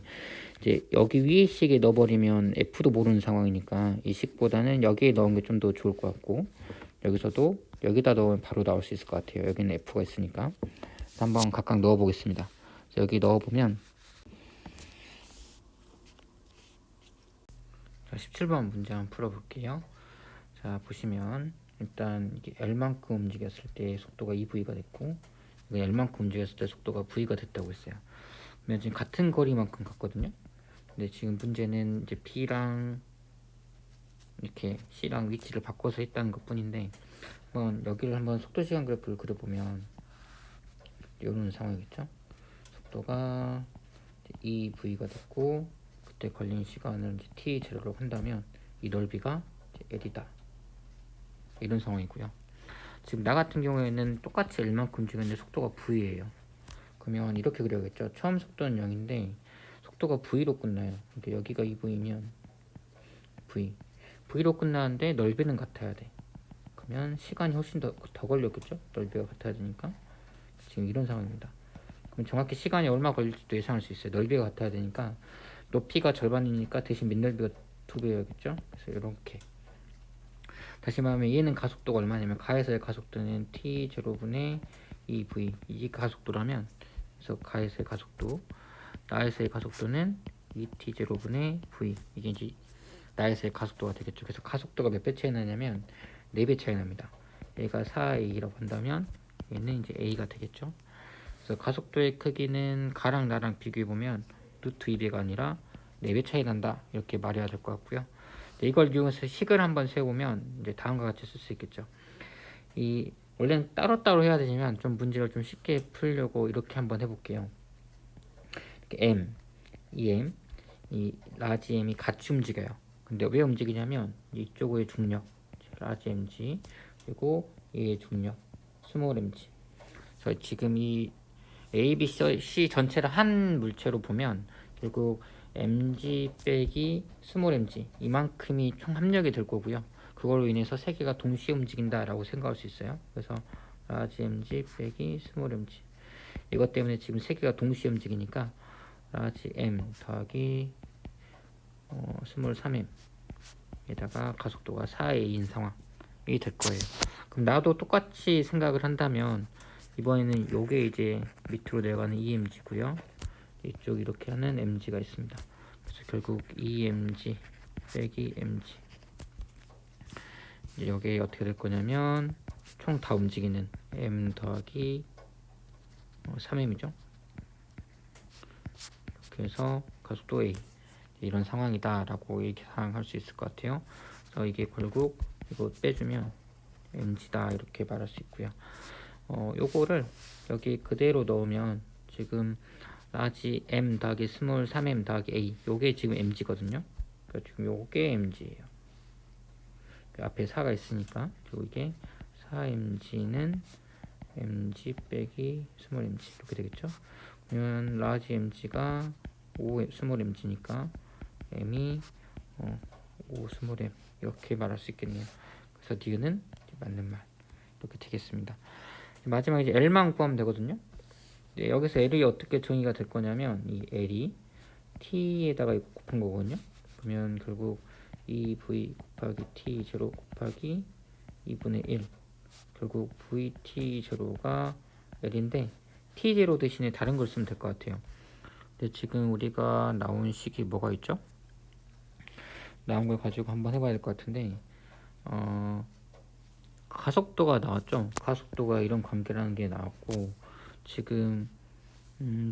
이제 여기 위에 식에 넣어버리면 f도 모르는 상황이니까 이 식보다는 여기에 넣은 게 좀 더 좋을 것 같고 여기서도 여기다 넣으면 바로 나올 수 있을 것 같아요. 여기는 f가 있으니까. 한번 각각 넣어 보겠습니다. 여기 넣어 보면 17번 문제 한번 풀어 볼게요. 자, 보시면 일단 이게 L만큼 움직였을 때 속도가 2V가 됐고 L만큼 움직였을 때 속도가 V가 됐다고 했어요. 그러면 지금 같은 거리만큼 갔거든요. 근데 지금 문제는 이제 B랑 이렇게 C랑 위치를 바꿔서 했다는 것 뿐인데 한번 여기를 한번 속도 시간 그래프를 그려보면 이런 상황이겠죠. 속도가 2V가 됐고 그때 걸린 시간을 이제 T 제로로 한다면 이 넓이가 이제 L이다. 이런 상황이고요. 지금 나 같은 경우에는 똑같이 L만큼 움직였는데 속도가 V예요. 그러면 이렇게 그려야겠죠. 처음 속도는 0인데 속도가 V로 끝나요. 근데 여기가 2V면 V. V로 끝나는데 넓이는 같아야 돼. 그러면 시간이 훨씬 더 걸렸겠죠. 넓이가 같아야 되니까. 지금 이런 상황입니다. 그럼 정확히 시간이 얼마 걸릴지도 예상할 수 있어요. 넓이가 같아야 되니까 높이가 절반이니까 대신 밑넓이가 2배여야겠죠. 그래서 이렇게 다시 말하면 얘는 가속도가 얼마냐면 가에서의 가속도는 t0분의 2v 이 가속도라면 그래서 가에서의 가속도 나에서의 가속도는 2t0분의 v 이게 이제 나에서의 가속도가 되겠죠. 그래서 가속도가 몇 배 차이 나냐면 4배 차이 납니다. 얘가 4a라고 한다면 얘는 이제 a가 되겠죠. 그래서 가속도의 크기는 가랑 나랑 비교해보면 루트 2배가 아니라 4배 차이 난다 이렇게 말해야 될 것 같고요. 이걸 이용해서 식을 한번 세우면 이제 다음과 같이 쓸 수 있겠죠. 이 원래는 따로따로 해야 되지만 좀 문제를 좀 쉽게 풀려고 이렇게 한번 해볼게요. 이렇게 M, EM, 이 라지 M이 같이 움직여요. 근데 왜 움직이냐면 이쪽의 중력, 라지 mg 그리고 얘의 중력, 스몰 mg. 그래서 지금 이 A, B, C 전체를 한 물체로 보면 결국 mg 빼기 스몰 mg 이만큼이 총 합력이 될 거고요. 그걸로 인해서 세 개가 동시에 움직인다라고 생각할 수 있어요. 그래서 라지 mg 빼기 스몰 mg 이것 때문에 지금 세 개가 동시에 움직이니까 라지 m 더하기 스몰 3m 에다가 가속도가 4a인 상황이 될 거예요. 그럼 나도 똑같이 생각을 한다면 이번에는 요게 이제 밑으로 내려가는 EMG고요. 이쪽 이렇게 하는 MG가 있습니다. 그래서 결국 EMG 빼기 MG 이게 어떻게 될 거냐면 총 다 움직이는 M 더하기 3M이죠. 그래서 가속도 A 이런 상황이다 라고 예상할 수 있을 것 같아요. 그래서 이게 결국 이거 빼주면 MG다 이렇게 말할 수 있고요. 요거를 여기 그대로 넣으면 지금 라지 M 더하기 스몰 3M 더하기 A 요게 지금 MG거든요. 그러니까 지금 요게 MG예요. 앞에 4가 있으니까 그리고 이게 4MG는 MG 빼기 스몰 MG 이렇게 되겠죠. 그러면 라지 MG가 5 스몰 MG니까 M이 5 스몰 M 이렇게 말할 수 있겠네요. 그래서 D는 맞는 말 이렇게 되겠습니다. 마지막에 이제 L만 구하면 되거든요. 네, 여기서 L이 어떻게 정의가 될 거냐면 이 L이 T에다가 곱한 거거든요. 그러면 결국 2V 곱하기 T0 곱하기 2분의 1 결국 VT0가 L인데 T0 대신에 다른 걸 쓰면 될 것 같아요. 근데 지금 우리가 나온 식이 뭐가 있죠? 나온 걸 가지고 한번 해봐야 될 것 같은데 가속도가 나왔죠. 가속도가 이런 관계라는 게 나왔고 지금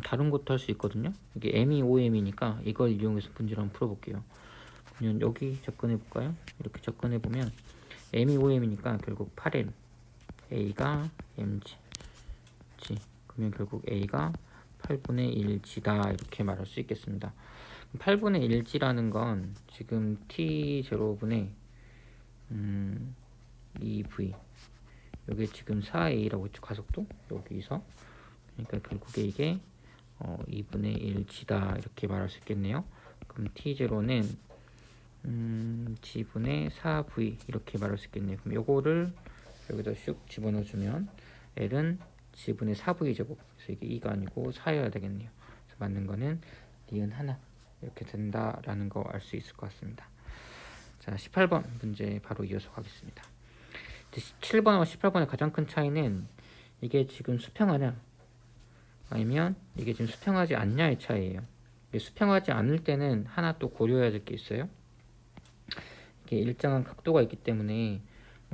다른 것도 할 수 있거든요. 이게 M이 5M이니까 이걸 이용해서 문제를 한번 풀어볼게요. 그러면 여기 접근해 볼까요? 이렇게 접근해 보면 M이 5M이니까 결국 8M A가 mg 그러면 결국 A가 8분의 1g다 이렇게 말할 수 있겠습니다. 8분의 1g라는 건 지금 t0분의 2v 여기 지금 4a라고 했죠. 가속도 여기서 그러니까 결국에 이게 2분의 1g다 이렇게 말할 수 있겠네요. 그럼 t0는 g분의 4v 이렇게 말할 수 있겠네요. 그럼 요거를 여기다 슉 집어넣어주면 l은 g분의 4v 제곱 그래서 이게 2가 아니고 4여야 되겠네요. 그래서 맞는 거는 니은 하나 이렇게 된다라는 거 알 수 있을 것 같습니다. 자 18번 문제 바로 이어서 가겠습니다. 17번과 18번의 가장 큰 차이는 이게 지금 수평하냐 아니면 이게 지금 수평하지 않냐의 차이예요. 이게 수평하지 않을 때는 하나 또 고려해야 될 게 있어요. 이게 일정한 각도가 있기 때문에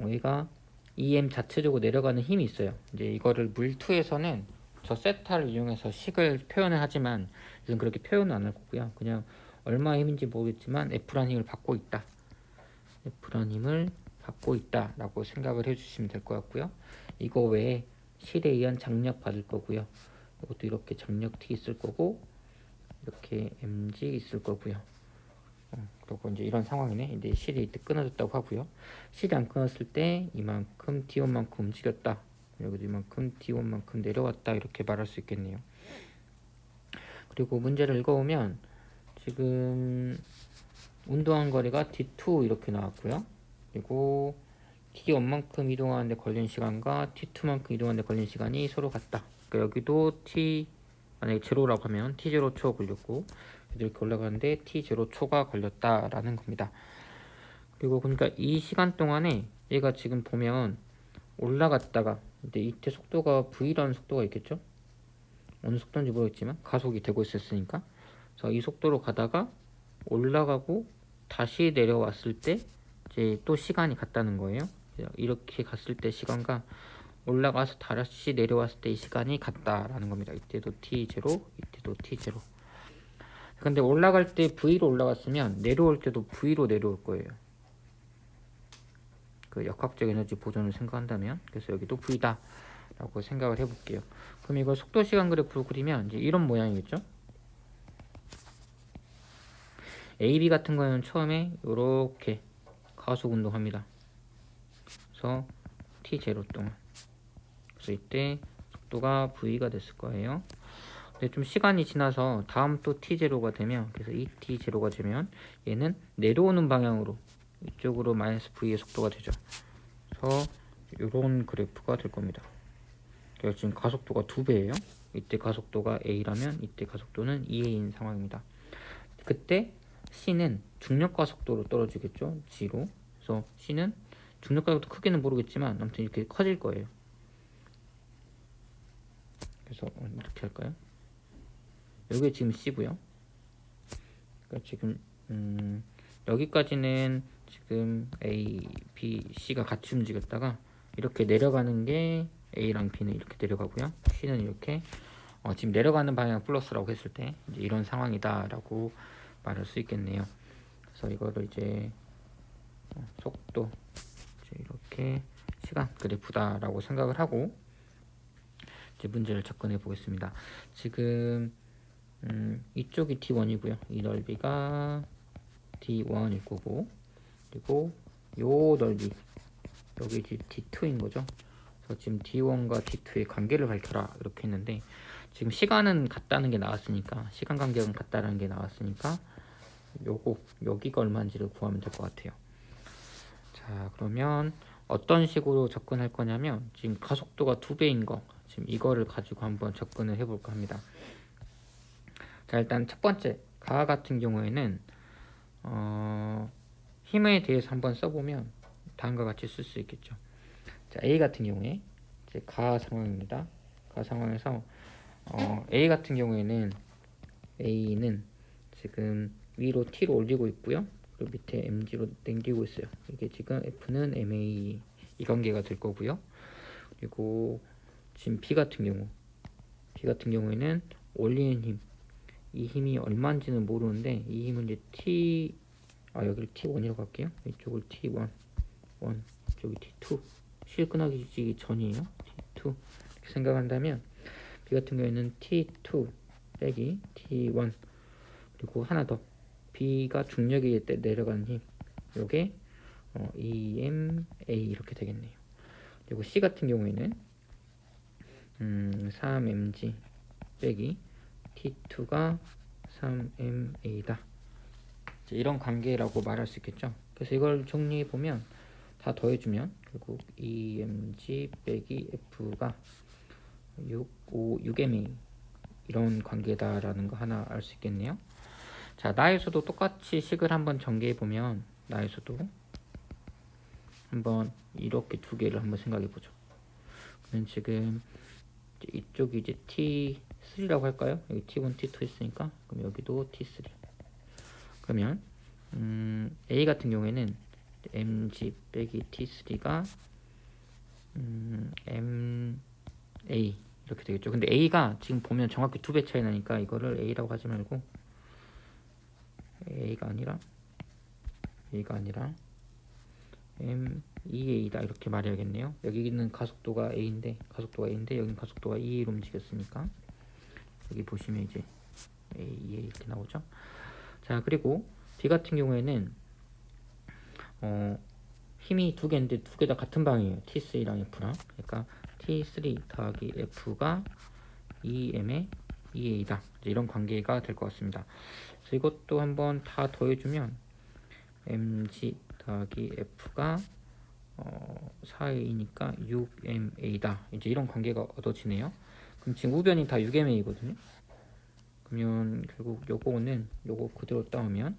얘가 EM 자체적으로 내려가는 힘이 있어요. 이제 이거를 물2에서는 저 세타를 이용해서 식을 표현을 하지만 요즘 그렇게 표현은 안 할 거고요. 그냥 얼마의 힘인지 모르겠지만 F라는 힘을 받고 있다. F라는 힘을 받고 있다 라고 생각을 해주시면 될 것 같고요. 이거 외에 실에 의한 장력 받을 거고요. 이것도 이렇게 장력 T 있을 거고 이렇게 mg 있을 거고요. 그리고 이제 이런 상황이네. 이제 실이 이때 끊어졌다고 하고요. 실이 안 끊었을 때 이만큼 d1만큼 움직였다. 여기도 이만큼 d1만큼 내려왔다 이렇게 말할 수 있겠네요. 그리고 문제를 읽어보면 지금 운동한 거리가 d2 이렇게 나왔고요. 그리고 t1만큼 이동하는데 걸린 시간과 t2만큼 이동하는데 걸린 시간이 서로 같다. 그러니까 여기도 t 만약에 제로라고 하면 t0초 걸렸고 이렇게 올라가는데 t0초가 걸렸다라는 겁니다. 그리고 그러니까 이 시간 동안에 얘가 지금 보면 올라갔다가 이제 이때 속도가 v라는 속도가 있겠죠? 어느 속도인지 모르겠지만 가속이 되고 있었으니까 그래서 이 속도로 가다가 올라가고 다시 내려왔을 때 이제 또 시간이 같다는 거예요. 이렇게 갔을 때 시간과 올라가서 다시 내려왔을 때 이 시간이 같다라는 겁니다. 이때도 t0, 이때도 t0. 근데 올라갈 때 v로 올라갔으면 내려올 때도 v로 내려올 거예요. 그 역학적 에너지 보존을 생각한다면 그래서 여기도 v다 라고 생각을 해볼게요. 그럼 이걸 속도 시간 그래프로 그리면 이제 이런 모양이겠죠. AB 같은 거는 처음에 이렇게 가속 운동합니다. 그래서 t0 동안 그래서 이때 속도가 v가 됐을 거예요. 근데 좀 시간이 지나서 다음 또 t0가 되면 그래서 이 t0가 되면 얘는 내려오는 방향으로 이쪽으로 마이너스 v의 속도가 되죠. 그래서 이런 그래프가 될 겁니다. 그래서 지금 가속도가 2배예요. 이때 가속도가 a라면 이때 가속도는 2a인 상황입니다. 그때 c는 중력 가속도로 떨어지겠죠. g로. 그래서 c는 중력 가속도 크기는 모르겠지만 아무튼 이렇게 커질 거예요. 그래서 이렇게 할까요? 여기 지금 c고요. 그러니까 지금 여기까지는 지금 A, B, C가 같이 움직였다가 이렇게 내려가는 게 A랑 B는 이렇게 내려가고요. C는 이렇게 지금 내려가는 방향 플러스라고 했을 때 이제 이런 상황이다라고 말할 수 있겠네요. 그래서 이거를 이제 속도 이제 이렇게 시간 그래프다라고 생각을 하고 이제 문제를 접근해 보겠습니다. 지금 이쪽이 D1이고요. 이 넓이가 D1일 거고 그리고 요 넓이 여기 이제 D2인 거죠. 그래서 지금 D1과 D2의 관계를 밝혀라 이렇게 했는데 지금 시간은 같다는 게 나왔으니까 시간 간격은 같다는 게 나왔으니까 요거 여기가 얼마인지를 구하면 될 것 같아요. 자 그러면 어떤 식으로 접근할 거냐면 지금 가속도가 2배인 거 지금 이거를 가지고 한번 접근을 해볼까 합니다. 자 일단 첫 번째 가 같은 경우에는 힘에 대해서 한번 써보면 다음과 같이 쓸 수 있겠죠. 자 A 같은 경우에 이제 가 상황입니다. 가 상황에서 A 같은 경우에는 A는 지금 위로 T로 올리고 있고요. 그리고 밑에 mg로 당기고 있어요. 이게 지금 F는 ma 이 관계가 될 거고요. 그리고 지금 B 같은 경우에는 올리는 힘, 이 힘이 얼마인지는 모르는데 이 힘은 이제 여기를 T1이라고 할게요. 이쪽을 T1, 이쪽이 T2 C 끝나기 전이에요. T2 이렇게 생각한다면 B 같은 경우에는 T2 빼기 T1 그리고 하나 더 B가 중력에 내려가는 힘 요게 EMA 이렇게 되겠네요. 그리고 C 같은 경우에는 3mg 빼기 T2가 3ma다. 이런 관계라고 말할 수 있겠죠. 그래서 이걸 정리해 보면 다 더해주면 결국 EMG 빼기 F가 6ma 이런 관계다라는 거 하나 알 수 있겠네요. 자, 나에서도 똑같이 식을 한번 전개해 보면 나에서도 한번 이렇게 두 개를 한번 생각해 보죠. 그럼 지금 이쪽이 이제 T3라고 할까요? 여기 T1, T2 있으니까 그럼 여기도 T3. 그러면 A 같은 경우에는 mg 빼기 T3가 ma 이렇게 되겠죠. 근데 A가 지금 보면 정확히 2배 차이 나니까 이거를 A라고 하지 말고 A가 아니라 MEA다 이렇게 말해야겠네요. 여기 있는 가속도가 A인데 여기는 가속도가 E로 움직였으니까 여기 보시면 이제 A 이렇게 나오죠. 자, 그리고 B 같은 경우에는 힘이 두 개인데 두 개 다 같은 방이에요. T3랑 F랑. 그러니까 T3 더하기 F가 EM의 EA다. 이런 관계가 될 것 같습니다. 그래서 이것도 한번 다 더해주면 mg 더하기 F가 4a니까 6ma다. 이제 이런 관계가 얻어지네요. 그럼 지금 우변이 다 6ma거든요. 그러면 결국 요거 그대로 따오면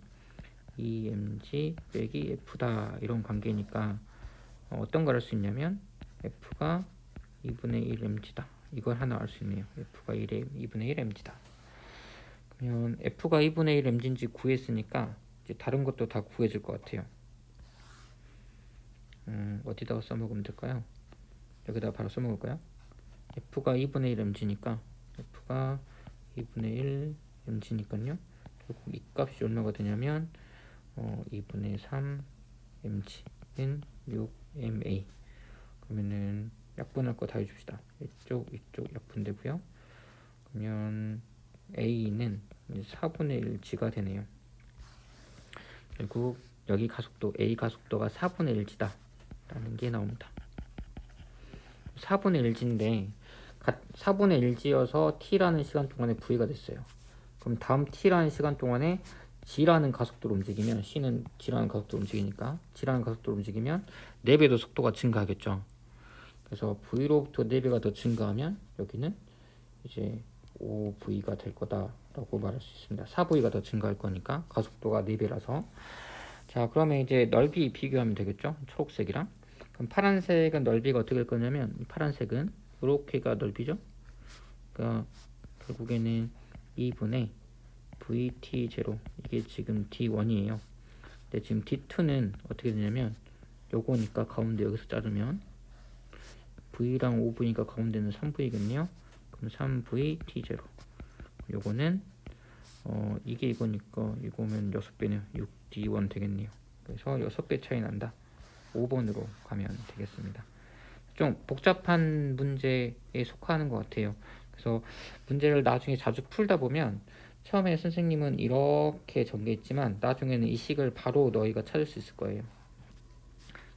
EMG 빼기 F다 이런 관계니까 어떤 걸 할 수 있냐면 F가 2분의 1 mg다 이걸 하나 알 수 있네요. F가 2분의 1 mg다. 그러면 F가 2분의 1 mg인지 구했으니까 이제 다른 것도 다 구해질 것 같아요. 어디다가 써먹으면 될까요? 여기다가 바로 써먹을까요? F가 2분의 1 mg니까 F가 2분의 1 mg니까요. 결국 이 값이 얼마가 되냐면 2분의 3 mg는 6ma. 그러면은 약분할 거 다 해줍시다. 이쪽 약분되고요. 그러면 a는 4분의 1g가 되네요. 결국 여기 가속도 a 가속도가 4분의 1g다 라는 게 나옵니다. 4분의 1g인데 4분의 1g여서 t라는 시간 동안에 v가 됐어요. 그럼 다음 t라는 시간 동안에 g라는 가속도로 움직이면 c는 g라는 가속도로 움직이니까 g라는 가속도로 움직이면 4배 더 속도가 증가하겠죠. 그래서 v로부터 4배가 더 증가하면 여기는 이제 5v가 될 거다라고 말할 수 있습니다. 4v가 더 증가할 거니까 가속도가 4배라서. 자, 그러면 이제 넓이 비교하면 되겠죠. 초록색이랑. 그럼 파란색은 넓이가 어떻게 될 거냐면 파란색은 이렇게가 넓이죠. 그러니까 결국에는 2분의 VT0 이게 지금 D1이에요. 근데 지금 D2는 어떻게 되냐면 요거니까 가운데 여기서 자르면 V랑 5V니까 가운데는 3V겠네요. 그럼 3V T0 요거는 이게 이거니까 이거면 6배네요. 6D1 되겠네요. 그래서 6배 차이 난다. 5번으로 가면 되겠습니다. 좀 복잡한 문제에 속하는 것 같아요. 그래서 문제를 나중에 자주 풀다 보면 처음에 선생님은 이렇게 전개했지만 나중에는 이 식을 바로 너희가 찾을 수 있을 거예요.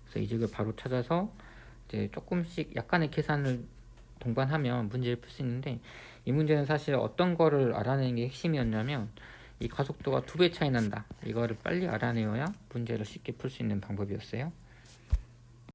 그래서 이 식을 바로 찾아서 이제 조금씩 약간의 계산을 동반하면 문제를 풀 수 있는데 이 문제는 사실 어떤 거를 알아내는 게 핵심이었냐면 이 가속도가 2배 차이 난다. 이거를 빨리 알아내어야 문제를 쉽게 풀 수 있는 방법이었어요.